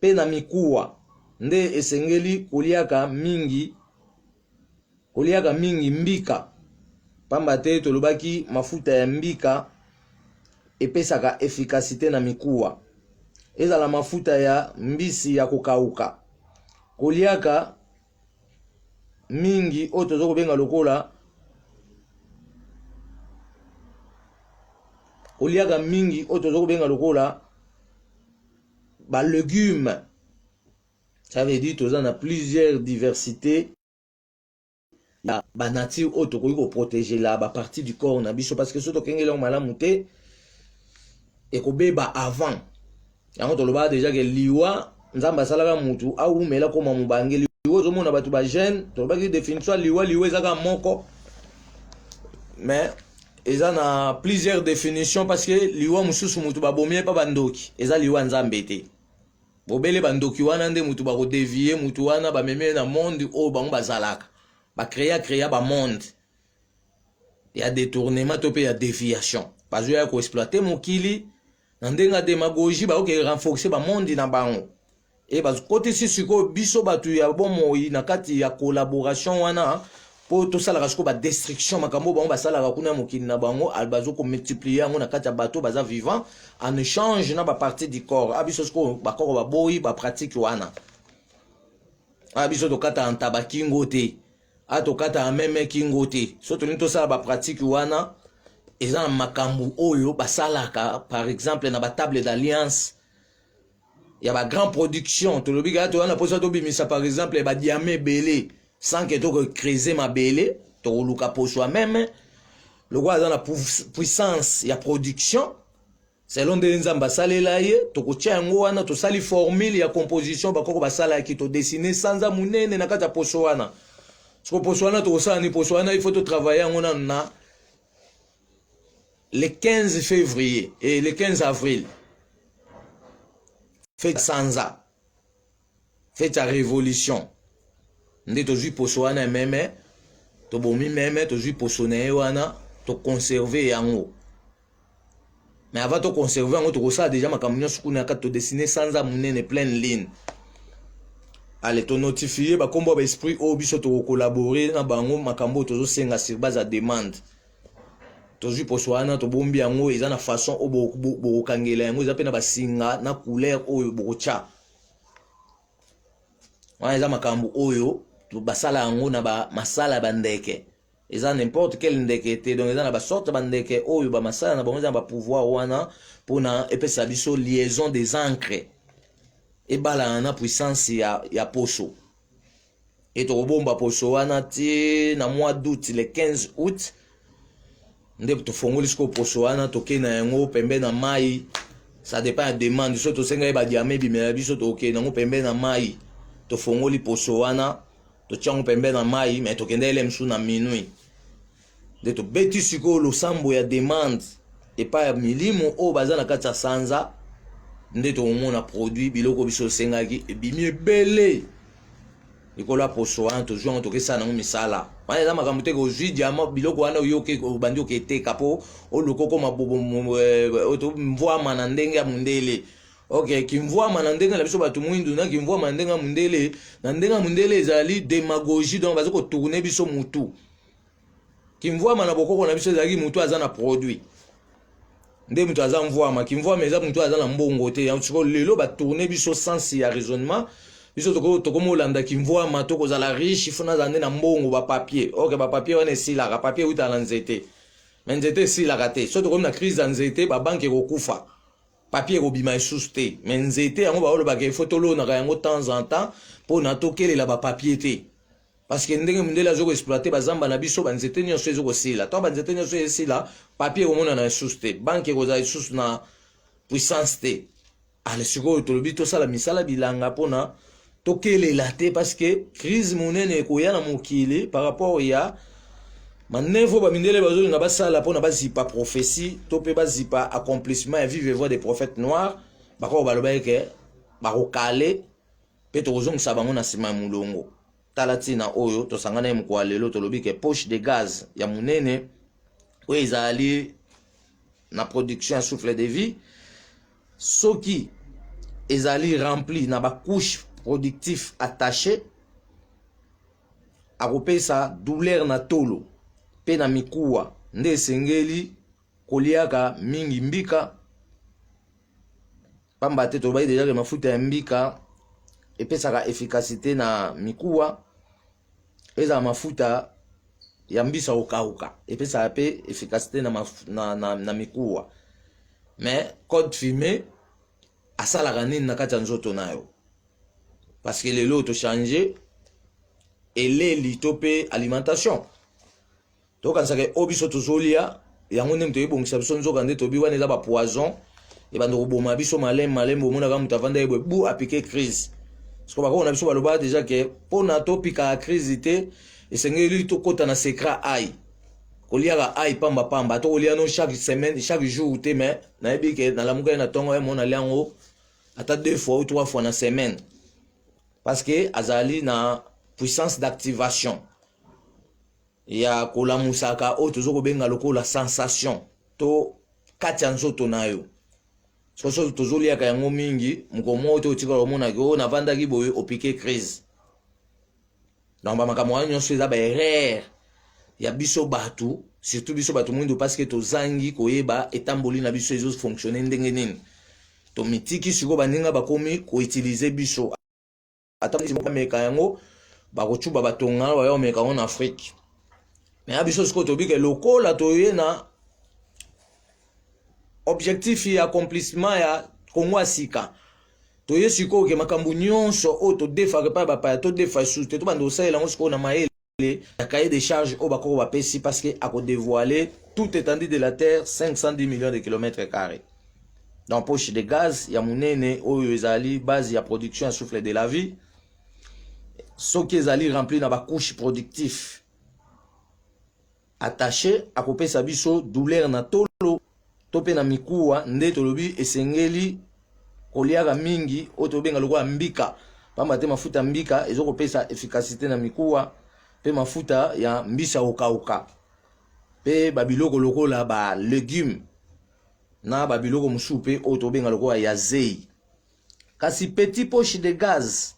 pe na mikuwa nde esengeli koliaka mingi mbika pamba te tolobaki mafuta ya mbika epesaka efficacité na mikuwa ezala mafuta ya mbisi ya kokauka koliaka mingi oyo tozo kobenga lokola ba légumes. Ça veut dire que on a plusieurs diversités. La ba nature auto ko protéger la ba partie du corps na biso parce que soto kengela malamu te et ko beba avant. Yango to loba déjà que liwa nzamba salaka mutu au mela ko mamubangeli liwa zo mona batu ba jeune to loba ki définition liwa ezaka moko. Mais eza na plusieurs définitions parce que liwa mususu mutu ba bomie pa bandoki eza liwa nzambe te. Bobele bandoki wana nde mutu ba ko dévier mutu wana ba meme na monde o bango bazalaka ba créer ba monde. Il y a détournement to pe ya déviation. Parce que ya ko exploiter mokili na ndenga démagogie ba ko renforcer ba monde na bango. Et ba côté si siko biso batu ya bomoi na kati ya collaboration wana pour tout ça la ba destruction makambo bango ba sala kuna mokili na bango albazo ko multiplier ngo na kati ya bateau baza vivant en échange na ba partie du corps abiso sko ba corps ba boyi ba pratique wana abiso to kata antabaki ngote atokata meme kingote so to nito sala ba pratique wana eza makambo oyo basalaka par exemple na ba table d'alliance ya ba grand production to lobiga to wana posa to bimisa par exemple ba diamé belé sans que to creuser ma belé to luka pour soi-même le roi dans la puissance ya production selon de nzamba salela ye to ko tia ngo wana to sali formule ya composition ba koko basala ki to dessiner sans amunene na kata poso wana so poso wana to sala ni poso wana il faut to travailler ngona na le 15 février et le 15 avril fête sanza fête la révolution nde to jui poso wana meme to bomi meme to jui poso na wana to conserver yango mais avant to conserver yango to ko sala déjà makambo nyonso kuna ka to dessiner sanza munene pleine ligne allez to notifier ba kombo ba esprit o biso to collaborer na bango makambo to zo senga sur base à demande to jui poso wana to bombi yango eza na façon o bo kangela yango eza pe na basinga na couleur oyo bo cha wana eza makambo oyo to basala yango na ba masala bandeke eza n'importe quel ndeke te donc eza na ba sorte bandeke oyo ba masala na bango eza ba pouvoir wana pona epesa biso liaison des encres et bala na puissance ya poso et to bomba poso wana ti na mois d'août le 15 août nde to fongoli sko poso wana to ke na yango pembe na mai ça dépend de demande so to senga ba diamé bi me biso to ke na ngo pembe na mai to fongoli poso wana to tiango pembe na mai mais to kende ele msu na minuit de to beti siko lo sambo ya demande et pas milimo o bazana kata sanza nde to mona produit biloko biso sengaki ebimi belé ikola poso wana to joint to kesa na misala wana za makambo te ko jui diamant biloko wana yoke ko bandi oke te kapo o lokoko mabobo to mvwa na ndenge ya mundele ok kimvwa na ndenge la biso batu mwindu na kimvwa na ndenge mundele ezali démagogie donc bazo ko tourner biso mutu kimvwa na bokoko na biso ezali mutu aza na produit nde mutu aza mvwa kimvwa eza mutu aza na mbongo te ya tsiko lelo ba tourner biso sans ya raisonnement biso to komo landa kimvwa to ko zala riche ifuna zande na mbongo ba papier ok ba papier wana esila ka papier uta na nzete mais nzete esila ka te so to komo na crise ya nzete ba banque ko kufa papier ko bima esusu te mais nzete yango ba oloba ke fotolo na yango temps en temps po na tokelela ba papier te parce que ndenge mundela zo ko exploiter ba zamba na biso ba nzete nyonso ezo ko sila to ba nzete nyonso esila papier ko mona na esusu te banque ko za esusu na puissance te ale siko to lobi to sala misala bilanga pona tokelela te parce que crise monene ko ya na mokili par rapport ya manevo ba mindele bazo na basala pona bazipa prophétie to pe bazipa accomplissement et vivre voix des prophètes noirs bako baloba ke bako kale pe to zong sabango na sima mulongo talatina oyo to sangana mko lelo to lobi ke poche de gaz ya munene oyo ezali na production souffle de vie soki ezali rempli na ba couche productif attaché akopesa douleur na tolo pe na mikuwa nde esengeli koliaka mingi mbika pamba te tobai deja ke mafuta ya mbika epesaka efficacité na mikuwa eza mafuta ya mbisa okauka epesaka pe efficacité na mikuwa mais code fumé asalaka nini na kati ya nzoto nayo parce que lelo tochange eleli to pe alimentation tokanisaka o biso tozolia yango ndenge toyebongisa biso nzoka nde tobi wana eza bapoison ebanda koboma biso maleme omonaka moto avanda yebwe bu apike crise parceke bakoko na biso balobaka deja ke mpona topikaka crise te esengeli tokɔta na secret ai koliaka ai pamba to kolia no chaque semaine chaque jour te mais nayebi ke nalamuka ye na ntongo ye mo nalia yango ata 2 fois ou 3 fois na semaine parce que azali na puissance d'activation ya kolamusaka oyo tozokobenga lokola sensation to kati ya nzoto na yo soso tozoliaka yango mingi mokomo oyo te otikala omonaki oyo navandaki boye opike crise donc bamakambo wana nyonso eza baerreur ya biso bato surtout biso bato mwindo parce que tozangi koyeba etamboli na biso ezofonctionne ndenge nini tomitiki sikoyo baninga bakomi koutilize biso ata bameka yango bakocuba batonga baya omeka yango na afrique mais ya biso sikoyo tobike lokola toye na objectif ya accomplissement ya kongo ya sika toye sikoyo ke makambo nyonso oyo todefaka pa bapaya todefa susu te tobanda kosalela yango sikoyo na mayele ya cahier de charge oyo bakoko bapesi parce que akodévoile toute étendue de la terre 510 millions de kilomètres carrés dans poche de gaz ya munene oyo ezali base ya production ya souffle de la vie soki ezali rempli na bakouche productif attaché akopesa biso douleur na tolo to pe na mikuwa nde tolobi esengeli koliaka mingi oyo tobenga lokola mbika pamba te mafuta mbika ezokopesa efficacité na mikuwa pe mafuta ya mbisa okauka pe babiloko lokola ba légumes na babiloko mosusu pe oyo tobenga lokola ya zei kasi petit poche de gaz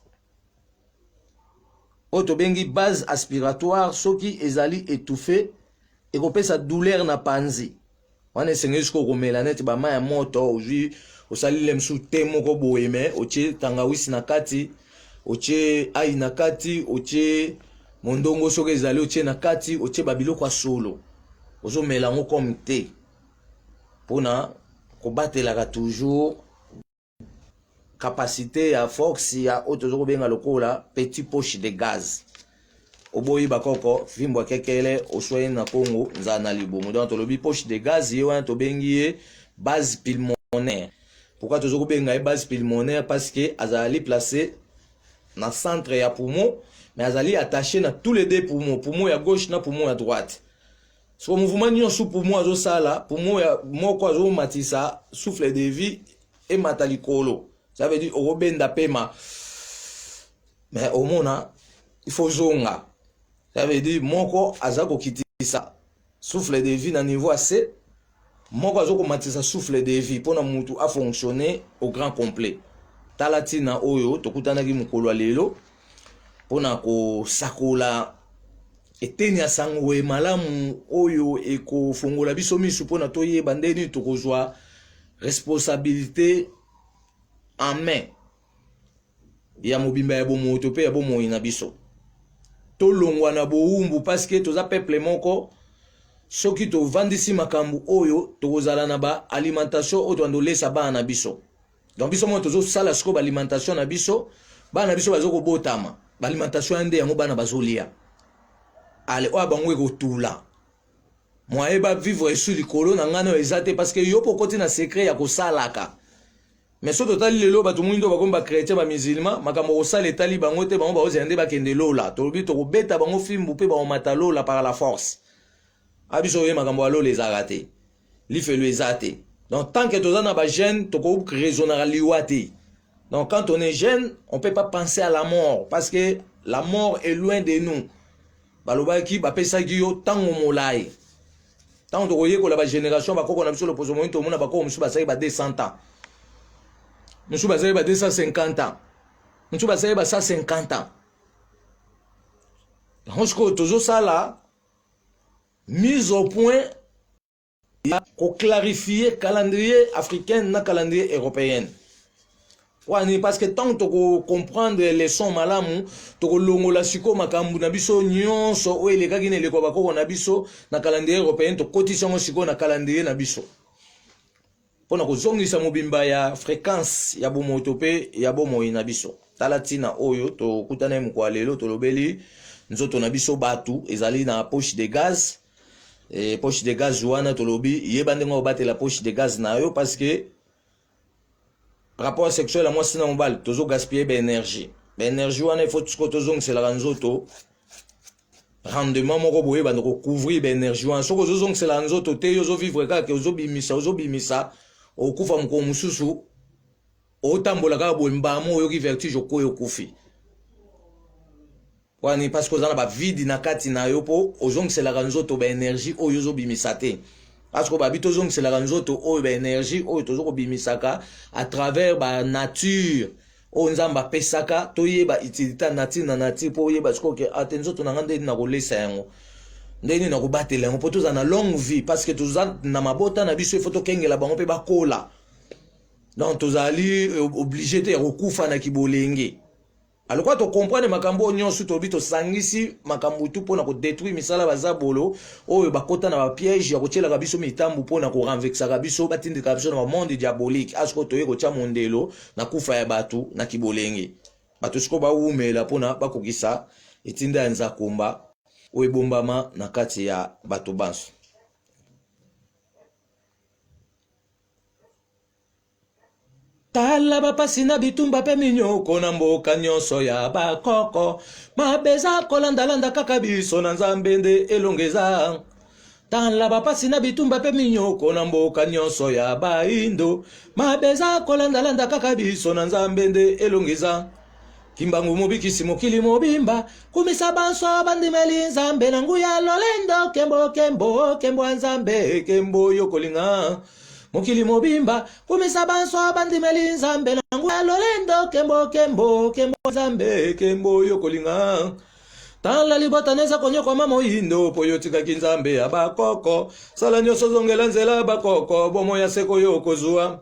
oyo tobengi base aspiratoire soki ezali étouffé ekopesa douleur na panzi wana esengeli sikoyo komela neti bama ya moto ozwi osalile mosusu te moko boye me otie tangawisi na kati otie ai na kati otie mondongo soki ezali otie na kati otie babiloko ya solo ozomela yango comme te mpona kobatelaka toujours capacité ya force ya oyo tozokobenga lokola petit poche de gaz oboyi bakoko fimbo akekele oswai na Congo nzala na libumu donc tolobi poche de gaz ye wana tobengi ye base pulmonaire. Pourquoi tozokobenga ye base pulmonaire? Parce que azali placé na centre ya poumon mais azali attaché na tous les deux poumons, poumon ya gauche na poumon ya droite. So mouvement nyonso poumon azosala poumon ya moko azomatisa souffle de vie et matalikolo. Ça veut dire okobenda pema mais omona il faut zonga. Ça veut dire moko azako kitisa souffle de vie na niveau assez moko azoko matisa souffle de vie pona mutu a fonctionner au grand complet. Talatina oyo tokutanaki mukolo lelo pona ko sakola eteni ya sango malamu oyo eko fongola biso misu pona toyeba ndeni tokozwa responsabilité en main ya mobimba ya bomoto pe ya bomoi na biso tolongwa na boumbu parce que toza peuple moko soki tovandisi makambo oyo tokozala na ba alimentation oyo tondolesa bana na biso donc biso mo tozosala siko ba alimentation na biso bana biso bazokobotama ba alimentation ande yango bana bazolia ale oyo bango ekotula moye ba vivre sur likolo na ngana ezate parce que yo pokoti na secret ya kosalaka mais so totali lelo bato mwindo bakomba chrétien ba musulman makambo kosala etali bango te bango bazende bakende lola tolobi tokobeta bango fimbu pe baomata lola par la force abiso ye makambo alo les arate lifelo ezate donc tant que tozana ba jeune toko raisonnera liwate donc quand on est jeune on peut pas penser à la mort parce que la mort est loin de nous balobaki bapesaki yo tango molai tango tokoye ko la ba génération bakoko na biso le poso moito mona bakoko musu basaki ba 200 ans musu basaki ba 250 ans Nous avons ça 50 ans. Donc, toujours ça là, mise au point, pour clarifier le calendrier africain et le calendrier européen. Parce que tant que tu comprends les leçons malamu, tu longo la siko makambu na biso nyonso o eleka kine le kwa bako na biso na calendrier européen to kotisa ngo siko na calendrier na biso. Pona ko zongisa mobimba ya fréquence ya bomo tope ya bomo na biso. Talatina oyo to kutana mko lelo to lobeli nzoto na biso batu ezali na poche de gaz. Et poche de gaz wana to lobi yebande ngo battre la poche de gaz na yo parce que rapport sexuel à moi c'est normal toujours gaspiller l'énergie l'énergie on il faut tout ce que toujours c'est la ranzoto rendement moko boye bande ko couvrir l'énergie on so ko toujours c'est la ranzoto te yo zo vivre ka ke zo bimisa o kufa mko mususu o tambola ka bo mbamo yo ki vertige ko yo kufi wani parce que za na ba vide na kati na yo po ozong c'est la ranzoto ba énergie o yo zo bimisa te. Parce que babito zong c'est la ranzoto o ba énergie o tozo ko bimisaka à travers ba nature o nzamba pesaka to yeba utilité nature na nature po yeba siko ke atenzo to ngande na ko lesa yango ndeni na ko batela yango po toza na longue vie parce que toza na mabota na biso faut to kengela bango pe bakola donc tozali obligé te kokufa na kibolenge. Alors quoi tu comprends makambo nyonso to bito sangisi makambo tu pona ko détruire misala bazabolo oyo bakota na ba piège ya kotiela ka biso mitambu pona ko renverser ka biso batindi ka biso na monde diabolique asko to yeko tia mondelo na kufa ya batu na kibolenge batu siko ba umela pona bakokisa etinda nza komba oyo bombama na kati ya batu banso. Tala bapasi na bitumba pe minyoko na mboka nyonso ya bakoko mabeza kolandalanda kaka biso na nzambe nde elongeza. Tala bapasi na bitumba pe minyoko na mboka nyonso ya baindo mabeza kolandalanda kaka biso na nzambe nde elongeza. Kimbangu mobikisi mokili mobimba kumisa banso bandimeli nzambe na nguya lolendo kembo kembo kembo nzambe kembo yokolinga. Mokili mobimba kumisa banso bandimeli nzambe na nguya lolendo kembo kembo kembo nzambe kembo yokolinga. Tala libota neza konyoko mamo indo po yotika kinzambe ya bakoko sala nyoso zongela nzela bakoko bomo ya seko yokozua.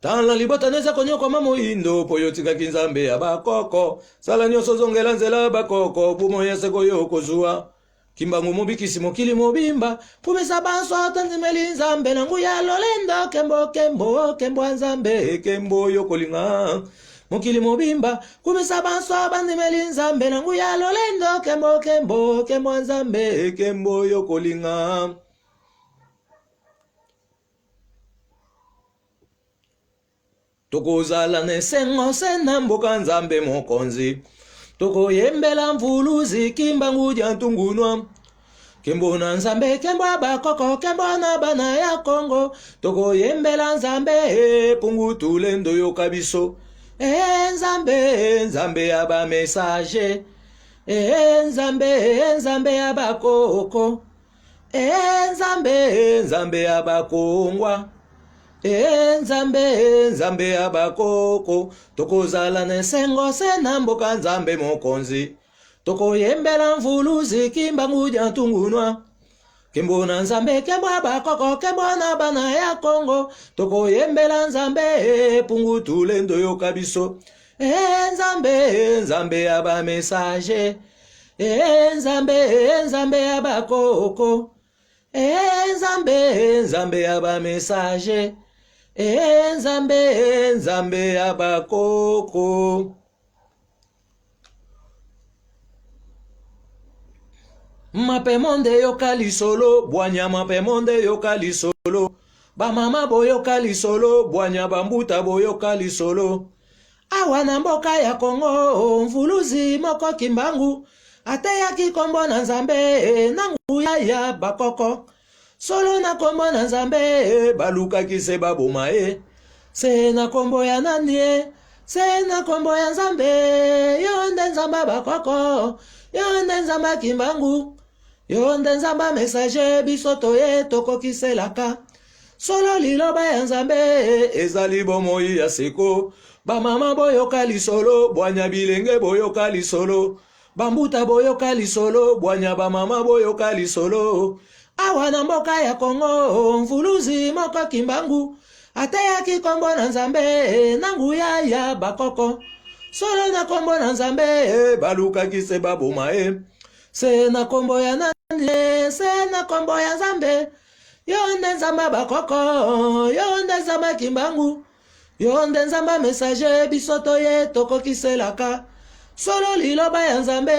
Tala libota neza konyoko mamo indo po yotika kinzambe ya bakoko sala nyoso zongela nzela bakoko bomo ya seko yokozua. Kimbangu mobikisi mokili mobimba kumisa banso tanzimeli nzambe na nguya lolendo kembo kembo kembo nzambe kembo yokolinga. Mokili mobimba kumisa banso bandimeli nzambe na nguya lolendo kembo kembo kembo nzambe kembo yokolinga. Tokozala nesengo sena mboka nzambe mokonzi toko yembela mvuluzi kimbangu jantungunwa. Kembo na nzambe kembo bakoko kembo na bana ya Kongo toko yembela nzambe pungu tulendo yokabiso. Nzambe nzambe ya ba message nzambe nzambe ya bakoko nzambe nzambe ya bakongwa nzambe nzambe ya bakoko tokozala nesengo sena mboka nzambe mokonzi toko yembela mvuluzi kimbangu jantungunwa. Kembo na nzambe kembo bakoko kembo na bana ya Kongo toko yembela nzambe pungu tulendo yokabiso. Nzambe nzambe ya ba message nzambe nzambe ya bakoko nzambe nzambe ya ba message nzambe nzambe ya bakoko. Mape monde yoka lisolo bwanya mape monde yoka lisolo ba mama boyoka lisolo bwanya bambuta boyoka lisolo. Awa na mboka ya Kongo mvuluzi moko kimbangu ate ya kikombo na nzambe na nguya ya bakoko solo na kombo na nzambe baluka kise baboma se na kombo ya nanie se na kombo ya nzambe yonde nzamba bakoko yonde nzamba kimbangu yonde nzamba message biso toye tokokiselaka solo liloba ya nzambe ezali bomoi ya seko bamama boyoka lisolo bwanya bilenge boyoka lisolo bambuta boyoka lisolo bwanya bamama boyoka lisolo awa na mboka ya Kongo mvuluzi moko Kimbangu ateyaki kombo na nzambe na nguya ya bakoko solo na kombo na nzambe balukaki se baboma se na kombo ya nani se na kombo ya nzambe yonde nzamba bakoko yonde nzamba Kimbangu yonde nzamba messager bisoto ye tokokiselaka solo liloba ya nzambe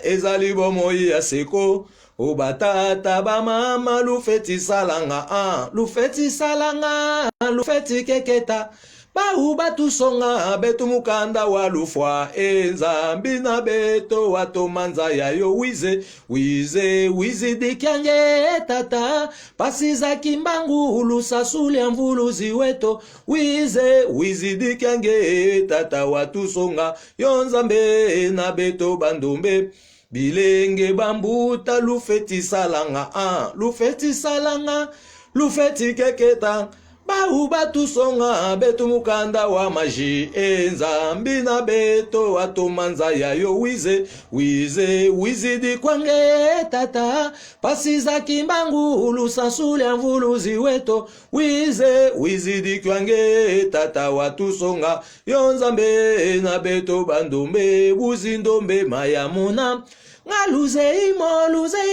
ezali bomoi ya seko obatata bamama lufeti salanga lufeti salanga lufeti keketa bau batusonga betu mukanda wa lufwa enzambi na beto watomanza yayo wize dikyange tata pasiza Kimbangu lusasuli ya mvuluzi weto wize dikyange tata watusonga yonzambe na beto bandombe bilenge bambuta lufeti salanga lufeti salanga lufeti keketa bau batusonga betu mukanda wa maji enzambi na beto watomanza yayo wize di kwange tata pasiza Kimbangu lusasuli ya mvuluzi weto wize di kwange tata watusonga yonzambe na beto bandombe buzindombe mayamuna nga luze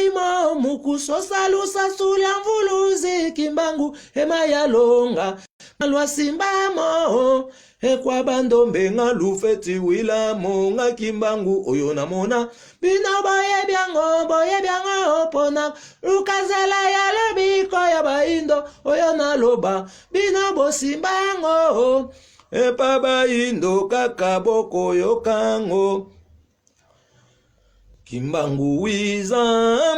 imo mukusosa lusasuli ya mvuluzi Kimbangu ema ya longa nga lwasimbamo ekwa bandombe nga lufeti wilamo nga Kimbangu oyo namona bino boye byango pona lukazela ya lobiko ya baindo oyo naloba bino bosimbango epa baindo kakaboko yokango Kimbangu wiza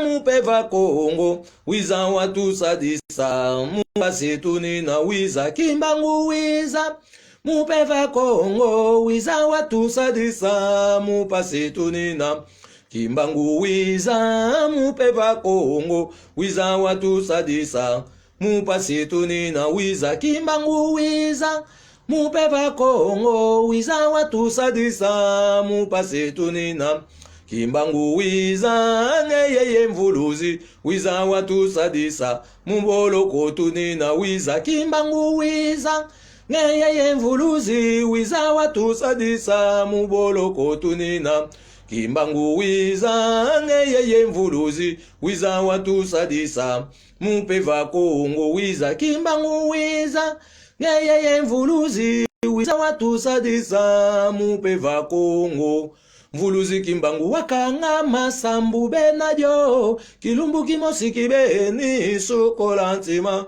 mupeva Kongo wiza watu sadisa mukasituni na wiza Kimbangu wiza mupeva Kongo wiza watu sadisa mupasituni na Kimbangu wiza mupeva Kongo wiza watu sadisa mupasituni na wiza Kimbangu wiza mupeva Kongo wiza watu sadisa mupasituni na Kimbangu wiza ngeyeye mvuluzi wiza watu sadisa mumbolo kotuni na wiza Kimbangu wiza ngeyeye mvuluzi wiza watu sadisa mumbolo kotuni na Kimbangu wiza ngeyeye mvuluzi wiza watu sadisa mupeva Kongo wiza Kimbangu wiza ngeyeye mvuluzi wiza watu sadisa mupeva Kongo mvuluzi Kimbangu wakanga masambu benajo kilumbu kimosiki beni sukola ntima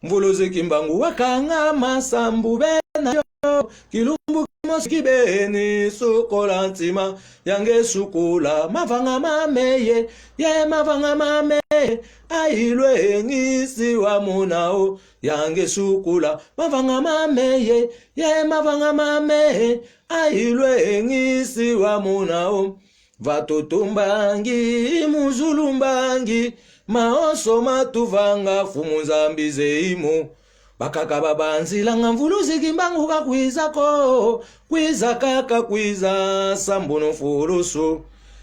mvuluzi Kimbangu wakanga masambu benajo kilumbu kimosiki beni sukola ntima yange sukola mavanga mameye ye mavanga mame ailwe ngisi wa munao yange sukola mavanga mameye ye mavanga mame ailwe ngisi wa munao vatotombangi muzulumbangi maoso matuvanga fumunzambize imo bakaka babanzilanga mvuluzi Kimbangu kakwizako kwiza kaka kwiza sambono foroso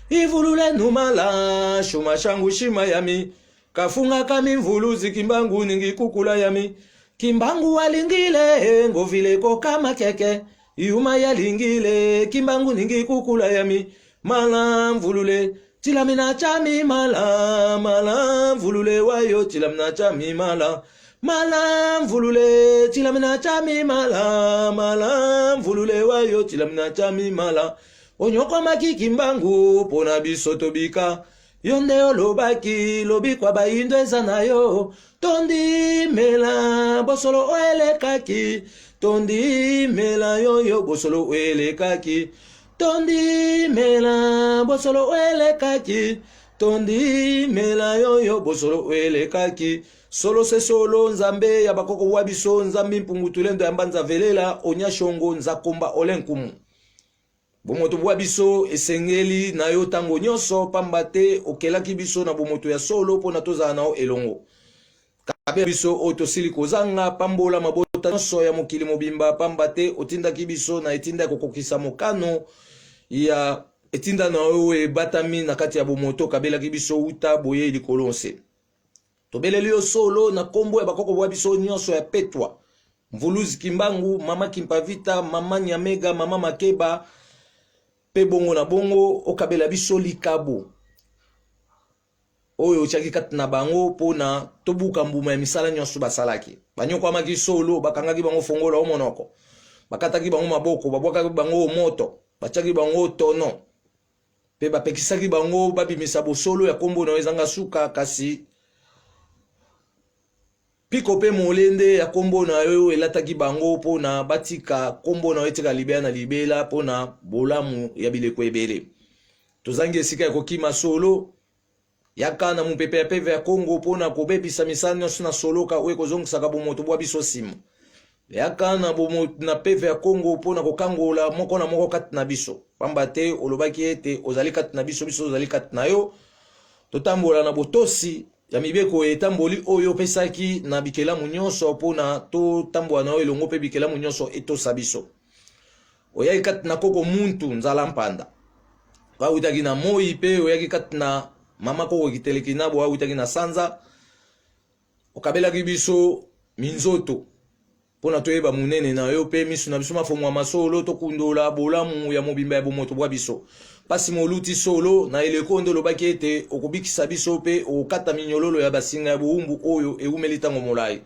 ivulule numala shuma shangu shima yami kafunga kami mvuluzi Kimbangu ningi kukula yami Kimbangu walingile ngovile kama keke Iuma ya lingile Kimbangu ningi kukula yami mala mvulule tilamina chami mala mvulule wayo tilamina chami mala mvulule tilamina chami mala mvulule wayo tilamina chami mala onyoko maki Kimbangu pona bisoto bika yonde olobaki lobikwa baindo ezanayo tondi mela bosolo oelekaki tondi mela yoyo bosolo oelekaki tondi mela bosolo oelekaki tondi mela yoyo bosolo oelekaki solo se solo nzambe ya bakoko wabiso nzambi mpungutulendo ya mbanza velela onyashongo nzakomba olenkumu bomoto bwa biso esengeli na yo tango nyoso pamba te okelaki biso na bomoto ya solo pona tozala nao elongo ape biso otosili kozanga pambola mabota nyonso ya mokili mobimba pamba te otindaki biso na etinda kokokisa mokano ya etinda na oyo ebatami na kati ya bomoto kabelaki biso uta boye likolo nse tobeleli yo solo na kombo ya bakoko bwa biso nyonso ya petwa Mvuluzi Kimbangu, mama Kimpavita, mama Nyamega, mama Makeba pe bongo na bongo okabela biso likabo oyo chaki kat na bango pona tobuka mbuma ya misala nyonso basalaki banyoko amaki solo bakangaki bango fongola o monoko bakataki bango maboko babwakaki bango moto bachaki bango tono pe bapekisaki bango babimisa bosolo ya kombo na ezanga suka kasi piko pe molende ya kombo na yo elataki bango pona batika kombo na etika libela na libela pona bolamu ya bileko ebele tozangi esika ya kokima solo yaka na mupepe ya peve ya Kongo pona kobebisa misala nyonso na soloka oyo kozongisaka bomoto bwa biso nsima yaka na bomoto na peve ya Kongo pona kokangola moko na moko kati na biso pamba te olobaki ete ozali kati na biso biso ozali kati na yo totambola na botosi ya mibeko etamboli oyo pesaki na bikelamu nyonso pona totambola na oyo elongo pe bikelamu nyonso etosa biso oyaki kati na koko muntu nzala mpanda awutaki na moi pe oyaki kati na mama koko kiteleki nabo awutaki na sanza okabelaki biso minzoto pona toyeba munene na yo pe misu na biso mafomo ya masolo tokundola bolamu ya mobimba ya bomoto bwa biso pasi moluti solo na eleko ndo lobaki ete okobikisa biso pe okata minyololo ya basinga ya boumbu oyo eumeli tango molai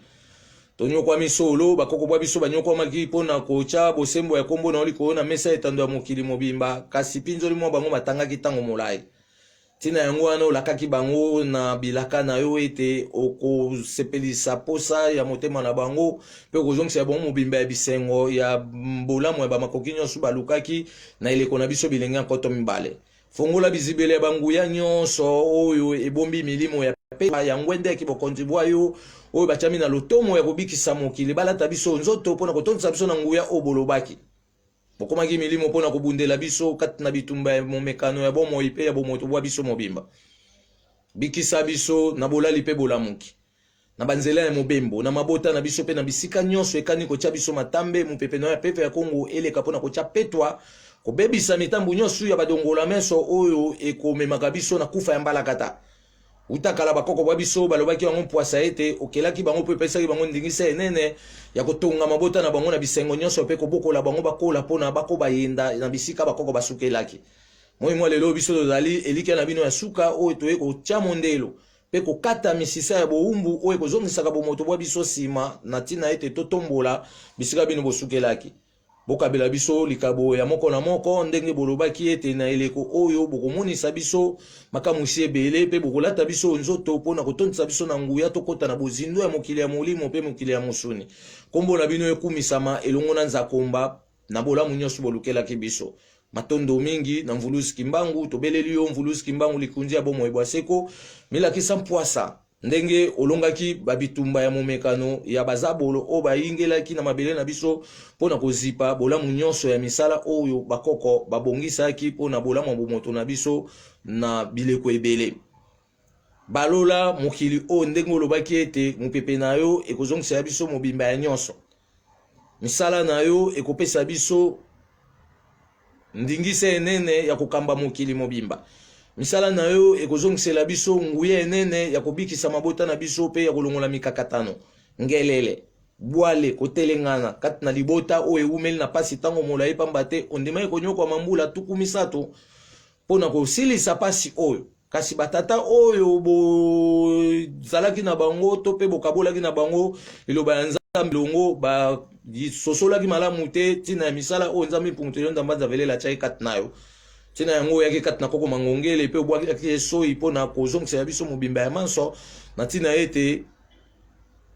tonyokwami solo bakoko bwa biso banyokwamaki pona kocha bosembo ya kombo na oliko na mesa etando ya mokili mobimba kasi pinzoli mwa bango batangaki tango molai tina yango wana olakaki bango na bilaka na yo ete okosepelisa posa ya motema na bango pe okozongisa ya bango mobimba ya bisengo ya bolamu ya bamakoki nyonso balukaki na eleko na biso bilenge nkoto mibale fongola bizibele ya banguya nyonso oyo ebombi milimo ya pepa ya ngwende ya kibokonzi bwa yo oyo bachami na lotomo ya kobikisa mokili balata biso nzoto mpona kotondisa biso na nguya oyo bolobaki bokomaki milimo pona kobundela biso kati na bitumba ya momekano ya bomoi pe ya bomoto bwa biso mobimba bikisa biso na bolali pe bolamuki na banzela ya mobembo na mabota na biso pe na bisika nyonso ekani kotia biso matambe mupepe na ya pepe ya Kongo eleka pona kotia petwa kobebisa mitambu nyonso ya badongola meso oyo ekomemaka biso na kufa ya mbalakata utakala bakoko bwa biso balobaki bango mpwasa ete okelaki bango pe pesaki bango ndingisa enene ya kotonga mabota na bango na bisengo nyonso pe kobokola bango bakola pona bako bayenda na bisika bakoko basukelaki moi mwa lelo biso tozali elika na bino ya suka oyo toye kotia mondelo pe kokata misisa ya boumbu oyo kozongisaka bomoto bwa biso sima na tina ete totombola bisika bino bosukelaki bokabela biso likabo ya moko na moko ndenge bolobaki ete na eleko oyo bokomonisa biso makamusi ebele pe bokolata biso nzoto pona kotondisa biso na nguya tokota na bozindo ya mokili ya molimo pe mokili ya musuni kombo na bino ekumisama elongo na nzakomba na bolamu nyonso bolukelaki biso matondo mingi na Mvuluzi Kimbangu tobeleli yo Mvuluzi Kimbangu likunzi ya bomoi bwa seko milakisa mpwasa ndenge olongaki babitumba ya momekano ya bazabolo o bayingelaki na mabele na biso pona kozipa bolamu nyonso ya misala oyo bakoko babongisaki pona bolamu ya bomoto na biso na bileko ebele balola mokili o ndenge olobaki ete mupepe na yo ekozongisa biso mobimba ya nyonso misala na yo ekopesa biso ndingisa enene ya kokamba mokili mobimba misala na yo ekozongisela biso nguye enene ya kobikisa mabota na biso pe ya kolongola mikakatano ngelele bwale kotelengana kati na libota o eumeli na pasi tango molai pamba te ondima konyoka mambula tuku misato pona kosilisa pasi oyo kasi batata oyo bozalaki na bango to pe bokabolaki na bango eloba ya nzambe longo ba sosolaki malamu te tina ya misala oyo nzambe punktelo ndambanza velela chai kati nayo tina yango yaki kati na koko mangongele pe obwaki esoi pona kozongisa ya biso mobimba ya manso na tina ete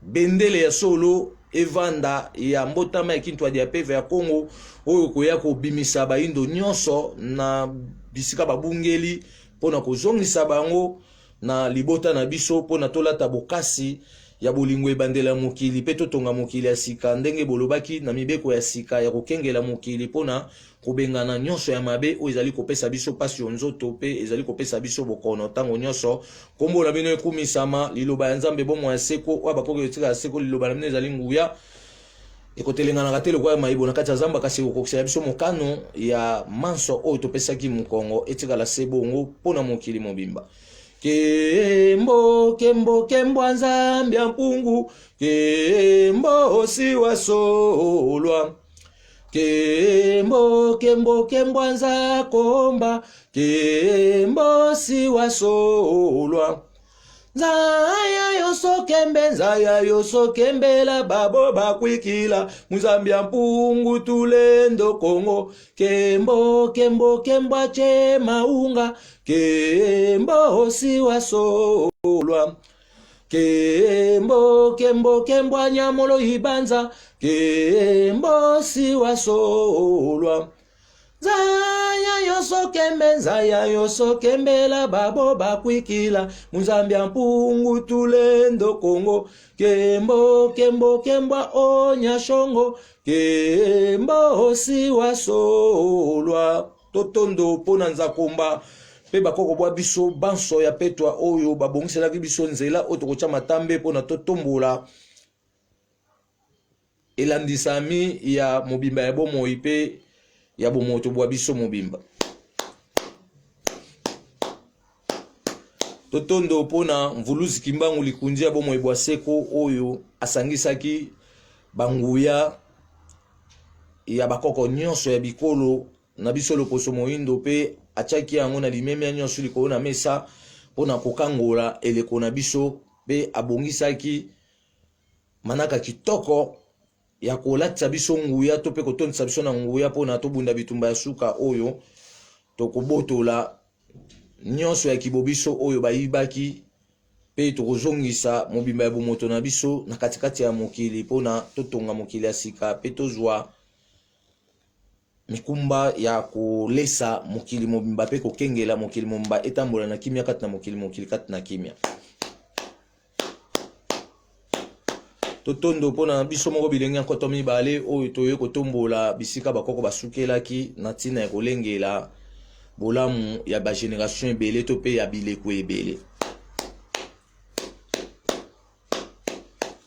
bendele ya solo evanda ya mbotama ya kintu ya peve ya Kongo oyo koya kobimisa baindo nyonso na bisika babungeli pona kozongisa bango na libota na biso pona tolata bokasi ya bolingo ebandela mokili pe totonga mokili ya sika ndenge bolobaki na mibeko ya sika ya kokengela mokili mpona kobengana nyonso ya mabe oyo ezali kopesa biso pasi yo nzoto pe ezali kopesa biso bokono ntango nyonso kombo na bino ekumisama liloba ya nzambe bomoi ya seko oyo bakoki kotika ya seko liloba na bino ezali nguya ekotelenganaka te lokola mayibo na kati ya zamba kasi ekokokisa biso mokano ya manso oyo topesaki mokongo etikala se bongo mpona mokili mobimba. Kembo kembo kembo nzambe ya mpungu kembo siwa solwa kembo kembo kembo nza komba kembo siwa solwa nzaya yoso kembela babo bakwikila muzambi ya mpungu tulendo kongo kembo kembo kembo che maunga kembo siwa solwa kembo kembo kembo nyamolo ibanza kembo siwa solwa nzaya yoso kembela babo bakwikila muzambi ya mpungu tulendo kongo kembo kembo kembo onya shongo kembo siwa solwa totondo pona nzakomba pe bakoko bwa biso banso ya petwa oyo babongiselaki biso nzela oyo tokotya matambe mpona totombola elandisami ya mobimba ya bomoi pe ya bomoto bwa biso mobimba totondo pona mvuluzi kimbangu likundi ya bomoi bwa seko oyo asangisaki banguya ya bakoko nyonso ya bikolo na biso loposo moindo pe atiaki yango na limemia nyonso likolo na mesa pona kokangola eleko na biso pe abongisaki manaka kitoko ya kolatisa biso nguya to pe kotondisa biso na nguya mpona tobunda bitumba ya suka oyo tokobotola nyonso ya kibobiso oyo bayibaki pe tokozongisa mobimba ya bomoto na biso na katikati ya mokili mpona totonga mokili ya sika pe tozwa mikumba ya kolesa mokili mobimba pe kokengela mokili mobimba etambola na kimia kati na mokili kati na kimia totondo pona biso moko bilenge nkoto mibale oyo toye kotombola bisika bakoko basukelaki na ntina ya kolengela bolamu ya bageneration ebele to pe ya bileko ebele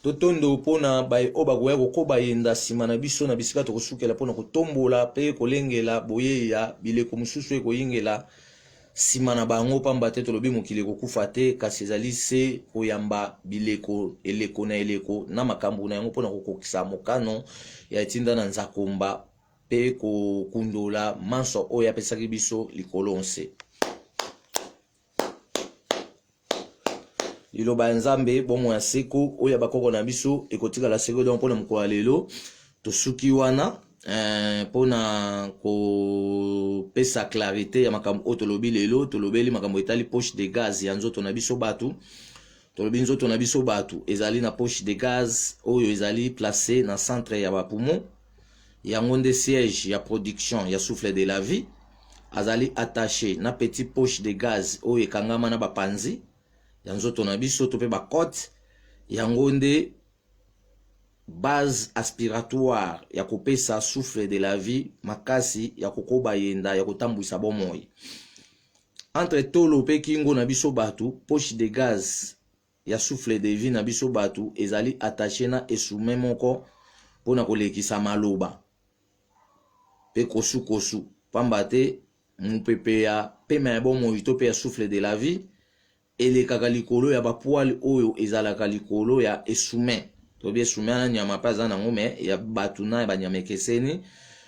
totondo pona oyo bakoya kokoba yenda nsima na biso na bisika tokosukela mpona kotombola pe kolengela boyeya bileko mosusu ekoyingela nsima na bango pamba te tolobi mokili ekokufa te kasi ezali se koyamba bileko eleko na makambo na yango mpona kokokisa mokano ya etinda na nzakomba pe kokundola manso oyo apesaki biso likolo nse liloba ya nzambe bomoi ya seko oyo bakoko na biso ekotikala seko don mpona mokolo ya lelo tosuki wana mpona kopesa clarité ya makambo oyo tolobi lelo tolobeli makambo etali poche de gaz ya nzoto na biso batu tolobi nzoto na biso batu ezali na poche de gaz oyo ezali placé na centre ya bapoumon yango nde siège ya production ya souffle de la vie azali attaché na petit poche de gaz oyo ekangama na bapanzi ya nzoto na biso to pe bakote yango nde base aspiratoire ya kopesa souffle de la vie makasi ya kokoba yenda ya kotambwisa bomoi entre tolo pe kingo na biso batu poche de gaz ya souffle de vie na biso batu ezali attaché na esume moko pona kolekisa maloba pe kosu pamba te mupepe ya pema ya bomoi to pe ya souffle de la vie elekaka likolo ya bapoile oyo ezalaka likolo ya esume tobi esume na nyama pa aza nango me ya batu na banyama ekeseni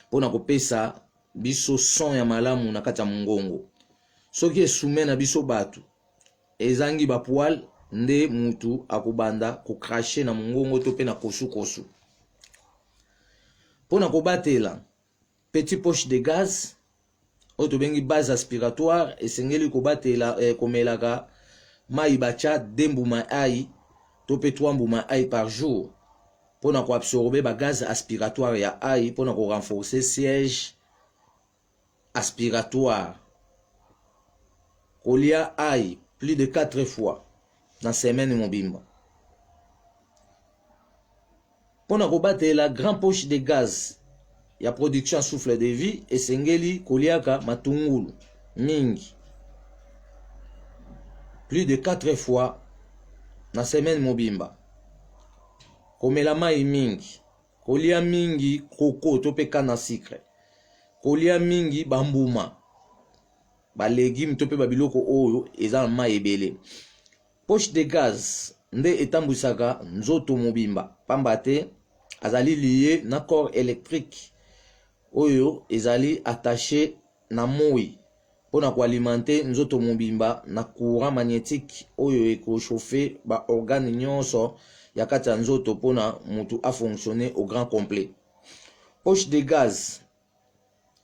mpona kopesa biso son ya malamu na kati ya mongongo soki esume na biso batu ezangi bapoile nde mutu akobanda kokrashe na mongongo to pe na kosu mpona kobatela petit poche de gaz oyo tobengi base aspiratoire esengeli kobatela komelaka mai bacha dembuma ai to pe 3 mbuma ai par jour pona ko absorber ba gaz aspiratoire ya ai pona ko renforcer siège aspiratoire kolia ai plus de 4 fois na semaine mobimba Pour la grande poche de gaz, il y a production souffle de vie et sengeli koliaka matungulu mingi. Plus de 4 fois na semaine mobimba. Komela mai mingi. Kolia mingi koko tope kana sucre. Kolia mingi bambuma. Ba légumes tope babiloko oyo eza mai ebele. Poche de gaz nde etambusaka nzoto mobimba. Pamba te azali lié na corps électrique oyo ezali attaché na moi pona ko alimenter nzoto mobimba na courant magnétique oyo eko chauffer ba organe nyonso ya kati ya nzoto pona mutu a fonctionner au grand complet. Poche de gaz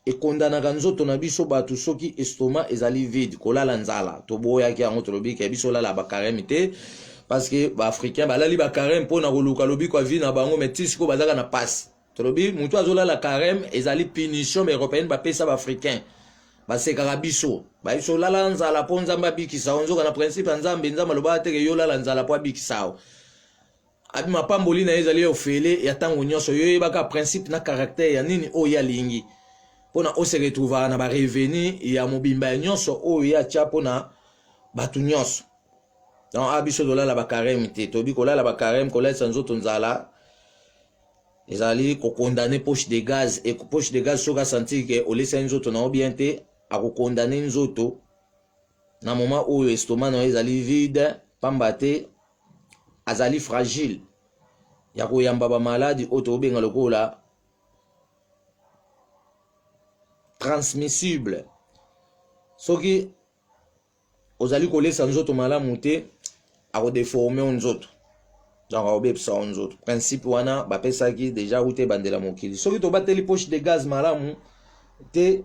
ekondanaka nzoto na biso batu soki estomac ezali vide kolala nzala toboyaki yango tolobiki biso lala bakareme te parce que ba africain balali bakareme pona koluka lobiko ya vie na bango metis ko bazaka na passe tolobi mutu azolala kareme ezali punition européenne bapesa ba africain basekaka biso baiso lala nzala po nzambe abikisa onzoka na principe ya nzambe nzambe aloba teke yo lala nzala po abikisa abi mapamboli na ezali ofele ya tango nyonso yo yebaka principe na caractère ya nini oyo ya lingi pona o se retrouver na ba revenu ya mobimba ya nyonso oyo ya tia pona batu nyonso donc abiso dolala ba carême te tobi kolala ba carême kolesa nzoto nzala ezali ko condamner poche de gaz et poche de gaz soka sentir que o lesa nzoto na bien te a ko condamner nzoto na moment oyo estomac na ezali vide pamba te azali fragile ya ko yamba ba maladie oto benga lokola transmissible soki ozali kolesa nzoto malamu te akodéforme nzoto donc aobebisa nzoto principe wana bapesaki deja ute bandela mokili soki tobateli poche de gaz malamu te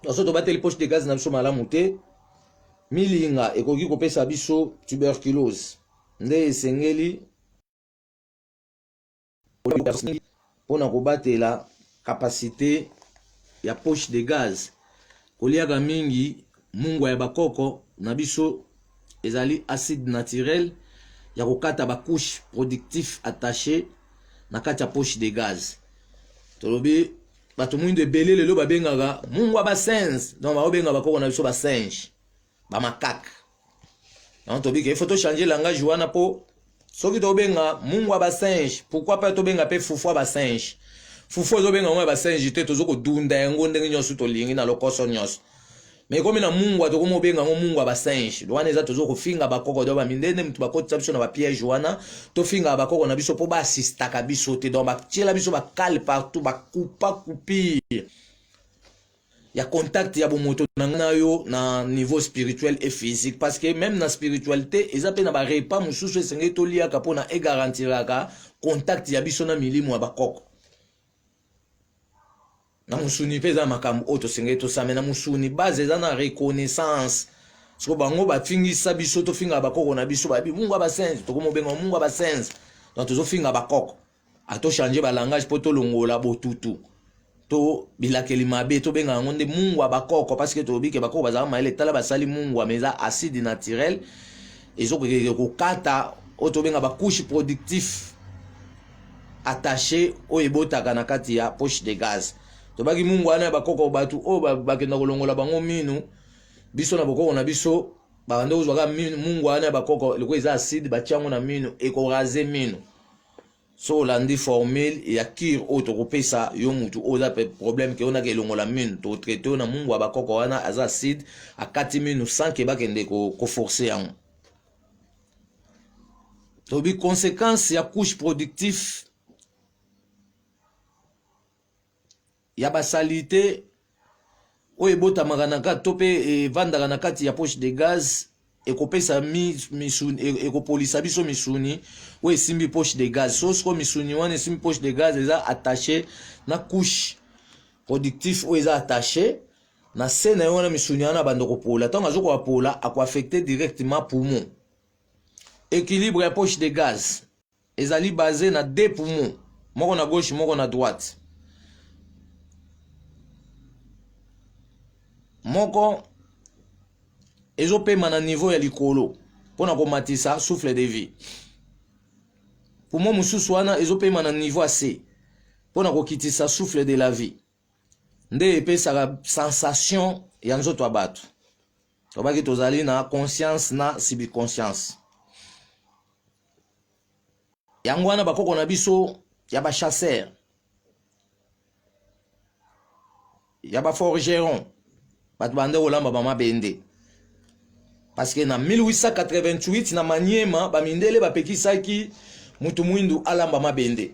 soki tobateli poche de gaz na biso malamu te milinga ekoki kopesa biso tuberculose nde esengeli mpona kobatela kapasité ya poche de gaz koliaka mingi mungwa ya bakoko na biso ezali acide naturel ya kokata ba couche productif attaché na kati ya poche de gaz tolobi bato mwindo ebele lelo babengaka mungwa ba singe donc baobenga bakoko na biso ba singe ba makaka donc tobiki il faut to changer langage wana po soki tobenga mungwa ba singe pourquoi pas tobenga pe fufua ba singe fufu ezobenga mwa ba singe te tozo kodunda yango ndenge nyonso tolingi na lokoso nyonso mais comme na mungwa to komo benga mungwa ba singe wana eza tozo kofinga bakoko do ba mindende mutu bakotisa biso na ba piège wana to finga bakoko na biso po ba assistaka biso te donc ba tiela biso ba cale partout ba coupi ya contact ya bomoto na yo na niveau spirituel et physique parce que même na spiritualité eza pe na ba repas mususu esenge to liaka po na e garantiraka contact ya biso na milimu ya bakoko na musuni peza makambo oto senge to same na musuni base eza na reconnaissance siko bango bafingisa biso to finga bakoko na biso babi mungu ba sense to komo benga mungu ba sense donc tozo finga bakoko ato changer ba langage po to longola botutu to bilakeli mabe to benga ngonde mungu bakoko parce que to bike bakoko bazama maele tala basali mungu ameza acide naturel ezo ko kata oto benga ba couche productif attaché o ebotaka na kati ya poche de gaz tobaki mungu wana bakoko batu o bakenda kolongola bango minu biso na bokoko na biso bande ozwaka mungu wana bakoko leko eza acide batiango na minu ekoraze minu so landi formule ya cure o tokopesa yo mutu oza pe problème ke ona ke longola minu to traiter na mungu bakoko wana aza acide akati minu sans ke bakende ko forcer yango tobi conséquence ya couche productif ya basalite oyo ebotamaka na kati to mpe evandaka na kati ya poche de gaz ekopesa misuni ekopolisa biso misuni oyo esimbi poche de gaz so siko misuni wana esimbi poche de gaz eza attaché na couche productif oyo eza attaché na se na yo wana misuni wana banda kopola ntango azokoapola akoaffecte directement poumon équilibre ya poche de gaz ezali basé na deux poumons moko na gauche moko na droite moko ezopema na niveau ya likolo pona komatisa souffle de vie pour moi mususu wana ezopema na niveau assez pona kokitisa souffle de la vie nde epesaka sensation ya nzoto ya bato tobaki tozali na conscience na subconscience yango wana bakoko na biso ya bachasseur ya baforgeron bato bande kolamba bamabende parce que na 1888 na Maniema bamindele bapekisaki mutu mwindu alamba mabende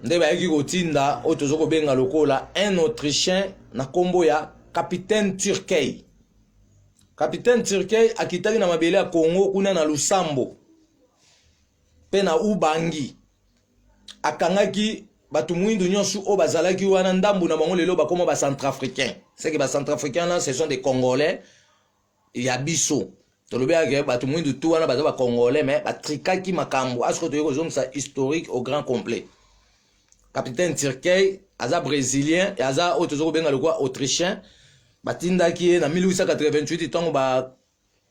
nde bayaki kotinda oyo tozokobenga lokola un autrichien na kombo ya capitaine Turkey. Capitaine Turkey akitaki na mabele ya Congo kuna na Lusambo pe na Ubangi akangaki batu mwindu nyonso o bazalaki wana ndambu na bango lelo bakoma ba centrafricain. C'est que ba centrafricain là ce sont des Congolais ya biso. Tolobi ake batu mwindu tu wana baza ba Congolais mais batrikaki makambo asko toyeko zomsa historique au grand complet. Capitaine Turkey aza brésilien et aza otozoko benga lokwa autrichien batindaki na 1888 tongo ba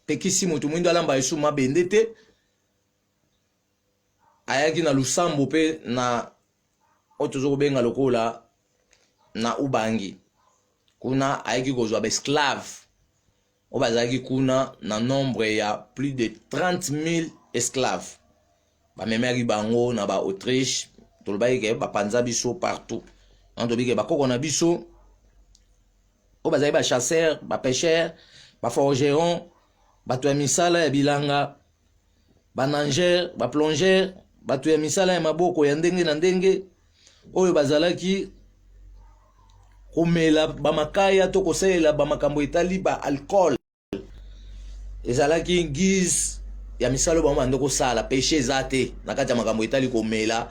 pekisi mutu mwindu alamba esu mabende te ayaki na Lusambo pe na otozoko benga lokola na Ubangi kuna ayaki kozwa ba esclave o bazaki kuna na nombre ya plus de 30 000 esclaves bamemaki bango na ba Autriche tolobaki ke bapanza biso partout on tobiki bakoko na biso o bazali ba chasseur ba pêcheur ba forgeron bato ya misala ya bilanga ba nageur ba plongeur bato ya misala ya maboko ya ndenge na ndenge oyo bazalaki komela bamakaya to kosalela bamakambo etali ba alcool ezalaki guise ya misalo bango bando kosala péché eza te na kati ya makambo etali komela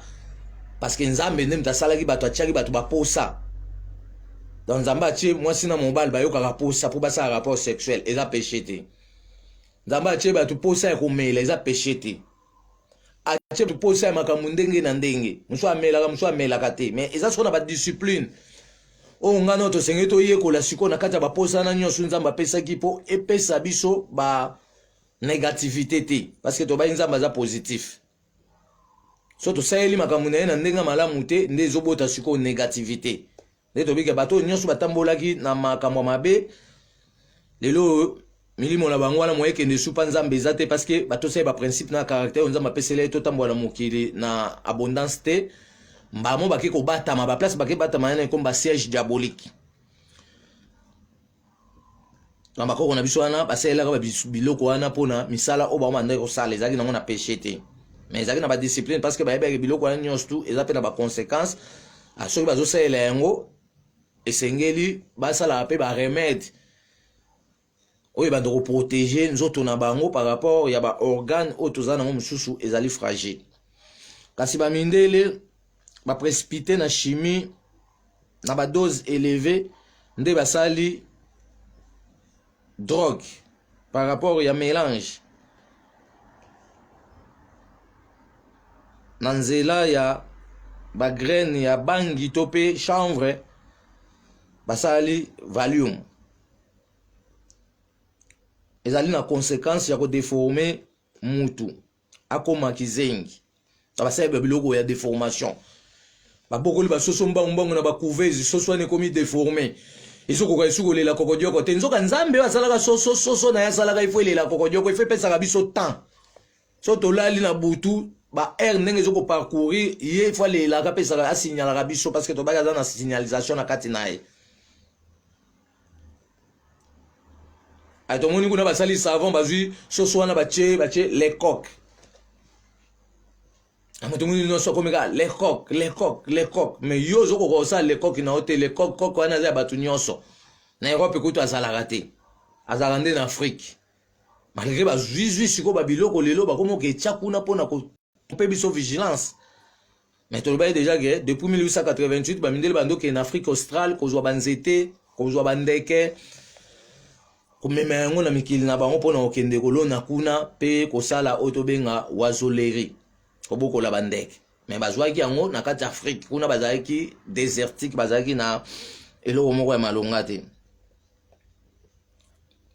parce que nzambe nde mtasalaki bato atiaki bato baposa donc nzambe atie mwasi na mobali bayokaka posa po basala rapport sexuel eza péché te nzambe atie bato posa ya komela eza péché te atie bato posa ya makambo ndenge na ndenge mosu amelaka te mais eza siko na badiscipline oyo nga no tosengeli toyekola sikoyo na kati ya baposa na nyonso nzambe apesaki mpo epesa biso ba négativité te parce que tobai nzambe aza positif so tosaleli makambo na ye na ndenge malamu te nde ezobota sikoyo négativité nde tobika bato nyonso batambolaki na makambo mabe lelo milimo na bango wana moyekende su mpa nzambe eza te parce que batosali baprincipe na caractère oyo nzambe apeseli ye totambola na mokili na abondance te mbamo baki kobatama baplace baki batama yana ekomba siège diabolique na bakoko na biso wana basalelaka biloko wana mpona misala oyo bango bandaki kosala ezalaki nango na péché te mais ezalaki na badiscipline parce que bayebaki biloko wana nyonso tu eza mpe na baconséquence soki bazosalela yango esengeli basalaka mpe baremède oyo ebanda koprotege nzoto na bango par rapport ya baorgane oyo toza nango mosusu ezali fragile kasi bamindele baprécipité na chimie na badose élevée nde basali drogue par rapport ya mélange na nzela ya bagraine ya bangi to mpe chanvre basali valium ezali na conséquence ya kodéforme mutu akoma kizengi basali babiloko ya déformation babokoli basoso mbangumbangu na bakouveuse soso wana ekomi déformé ezokoka esukolela kokodioko te nzoka nzambe oyo asalaka soso na ye asalaka ifo elela kokodioko ifo epesaka biso temps so tolali na butu baere ndenge ezokoparcourir ye ifo alelaka apesaka asignalaka biso parce que tobaki aza na signalisation na kati na ye tomoni kuna basali savon bazwi soso wana batie les coques moto mwini nyonso akomeka les coques mais yo ozokoka kosala les coques na yo te les coques wana aza ya bato nyonso na Europe kutu azalaka te azalaka nde na Afrique malgré bazwizwi sikoyo babiloko lelo bakomoka etya kuna mpona kope biso vigilance mais tolobaki déjà ke depuis 1888 bamindele bandokende na Afrique australe kozwa banzete kozwa bandeke komema yango na mikili na bango mpona kokende kolona kuna mpe kosala oyo tobenga oisellerie kobokola bandeke mais bazwaki yango na kati ya Afrique kuna bazalaki désertique bazalaki na eloko moko ya malonga te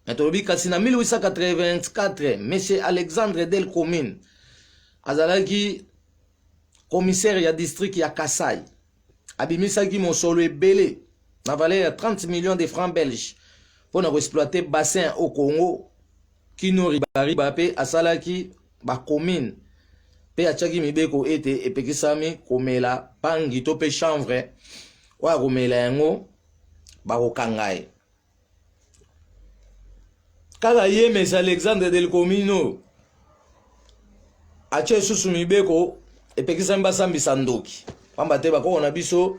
mais tolobi kasi na 1884 monsieur Alexandre Delcomine azalaki commissaire ya district ya Kasai. Abimisaki mosolo ebele na valeur ya 30 millions de francs belges pour exploiter bassin au Congo kino ribariba pe asalaki ba commune pe achaki mibeko ete epekisami komela pangi to pe chanvre wa komela yango ba kokangaye kaka Yemesa Alexandre del Comino ache susu mibeko epekisami basambisa ndoki pamba te bakoko na biso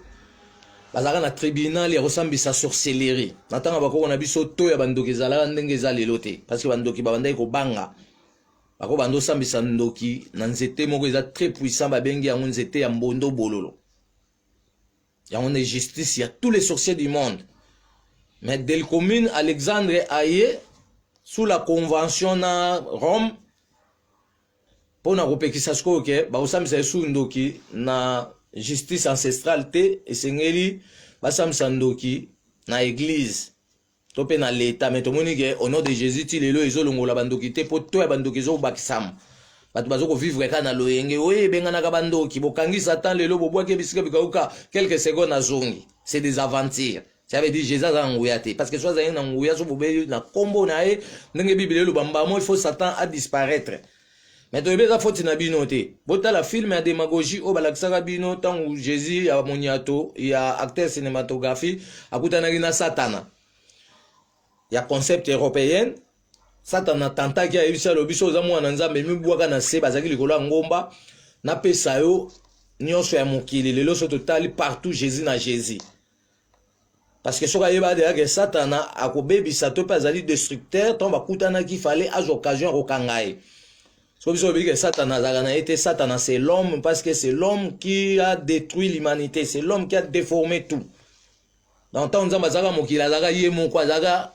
bazaka na tribunal ya kosambisa sorcellerie natanga bakoko na biso to ya bandoki ezalaka ndenge eza lelo te parce que bandoki babandaki kobanga bako bando sambisa ndoki na nzete moko eza très puissant babengi yango nzete ya mbondo bololo yango na justice ya tous les sorciers du monde. Mais del commune Alexandre aye sous la convention na Rome pona kopekisa siko ke baosambisa su ndoki na justice ancestrale te esengeli basambisa ndoki na église to pe na l'état. Mais tomoni ke au nom de Jésus ti lelo ezolongola bandoki te po to ya bandoki ezobakisama bato bazoko vivre ka na loyenge oye bengana ka bandoki bokangi satan lelo bobwaki bisika bikauka quelques secondes azongi. C'est des aventures. Ça veut dire Jésus a nguya parce que soit za na nguya so bobe na kombo na e ndenge bible lelo bambamo il faut Satan a disparaître. Mais tu as fait une binote. Bota la film à démagogie au balaksaka bino tant où Jésus a moniato, il y a acteur cinématographie, à Koutanagina Satana. Il y a concept européen. Satana tenta qui a eu ça le biso zamu ananza mais mi bwaka na se bazaki likola ngomba na pesa yo nyonso ya mokili lelo so total partout Jésus na Jésus. Parce que soka yeba de que Satana akobebisa to pe azali destructeur tant bakutana qui fallait à occasion rokangaye. Satan, c'est l'homme parce que c'est l'homme qui a détruit l'humanité, c'est l'homme qui a déformé tout. Dans le temps, on a mokila zaga yemo kwa zaga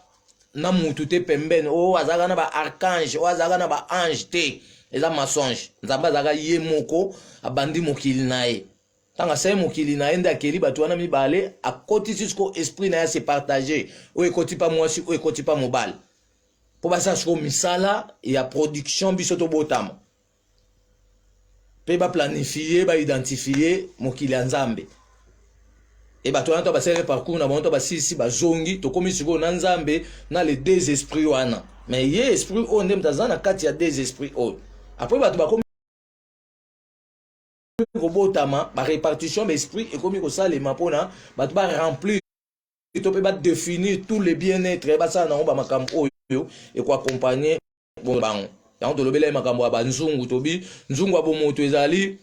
na mutu te pemben o azaga na ba archange o azaga na ba ange te eza mensonge. Nzamba zaga yemo ko abandi mokili nae. Tanga sai mokili nae nda keli batu wana mibale akoti jusqu'au esprit na se partager. O ekoti pa mwasi o ekoti pa mobile. Pour ça sur misala et à production bisoto botam pe ba planifier ba identifier mokili nzambe et ba to na to ba sere parcours na bonto ba sisi ba zongi to komi siko na nzambe na les deux esprits wana mais ye esprit on ndem tazana kati ya deux esprits on après ba to ba komi ko botama ba répartition ba esprit et komi ko salema pona ba to ba remplir to pe ba définir tous les bien-être ba ça na ba makambo et quoi accompagner bon bango yango tolobela makambo ya banzungu tobi nzungu abo moto ezali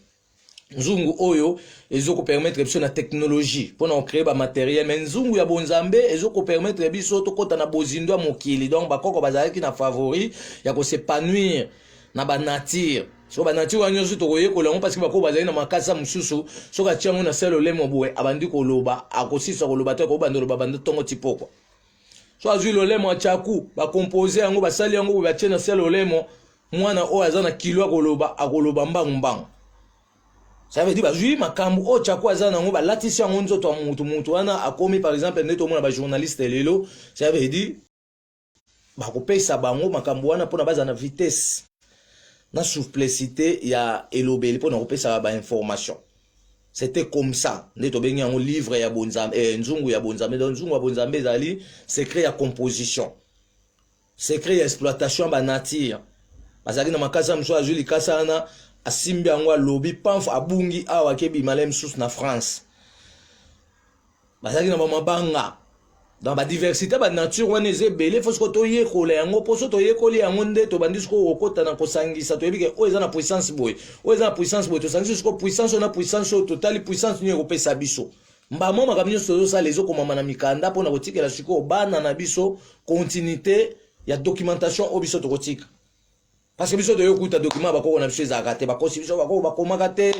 nzungu oyo ezoko permettre biso na technologie pona créer ba matériel mais nzungu ya bonzambe ezoko permettre biso to kota na bozindo ya mokili donc bakoko bazalaki na favori ya ko s'épanouir na ba nature so ba nature wanyo so to koye ko lango parce que bakoko bazali na makasa mususu so ka tiango na selo lemo boye abandi ko loba akosisa ko loba to ko bandolo babanda tongo tipoko. So azui lolemo achaku ba composer yango basali yango ba tiena sel lolemo mwana o azana kilo akoloba mbang. Ça veut dire bazui makambu o chaku azana yango ba latisi yango nzoto mutu wana akomi par exemple neto mona ba journaliste lelo ça veut dire ba kopesa bango makambu wana pona bazana vitesse na souplicité ya elobeli pona kopesa ba information. C'était comme ça. Neto bengi un livre ya bonzambe nzungu ya bonzambe donc nzungu ya bonzambe zali secret ya composition. Secret ya exploitation ba nature. Bazali na makasa mso azuli kasana asimbi yango lobi pamf abungi awa kebi malem sus na France. Bazali na mabanga dans la diversité ba nature wana ezebele faut que to ye kola yango poso to ye koli yango nde to bandisi ko okota na kosangisa to yebike o eza na puissance boy o eza na puissance boy to sangisa ko puissance na puissance totale puissance ni ko pesa biso mbamo makamnyo so ça les okoma na mikanda pona kotikela siko bana na biso continuité ya documentation o biso to kotika parce que biso to yokuta document ba ko na biso za kate ba ko si biso ba ko ba koma kate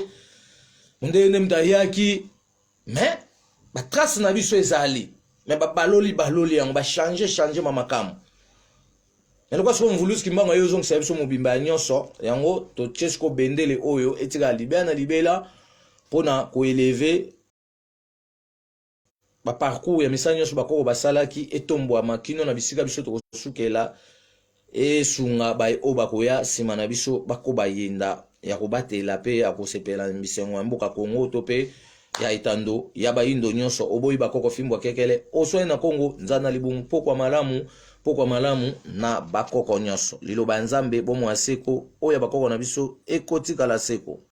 ndene mtayaki mais ba trace na biso ezali. Mais baloli yango ba changer mamakam. Et lokwa so mvulus kimbanga yo zongi sabiso mobimba nyonso yango to chesko bendele oyo etika libela pona ko élever ba parcours ya misanya nyonso bakoko basalaki etombwa makino na bisika biso to sukela e sunga bai oba koya sima na biso bako bayenda ya kobatela pe ya kosepela misengo ya mboka Congo to pe ya etando ya bayindo nyonso oboyi bakoko fimbwa kekele oswe na Congo nzana libungu pokwa malamu na bakoko nyonso liloba nzambe bomo ya seko oya bakoko na biso ekotikala seko.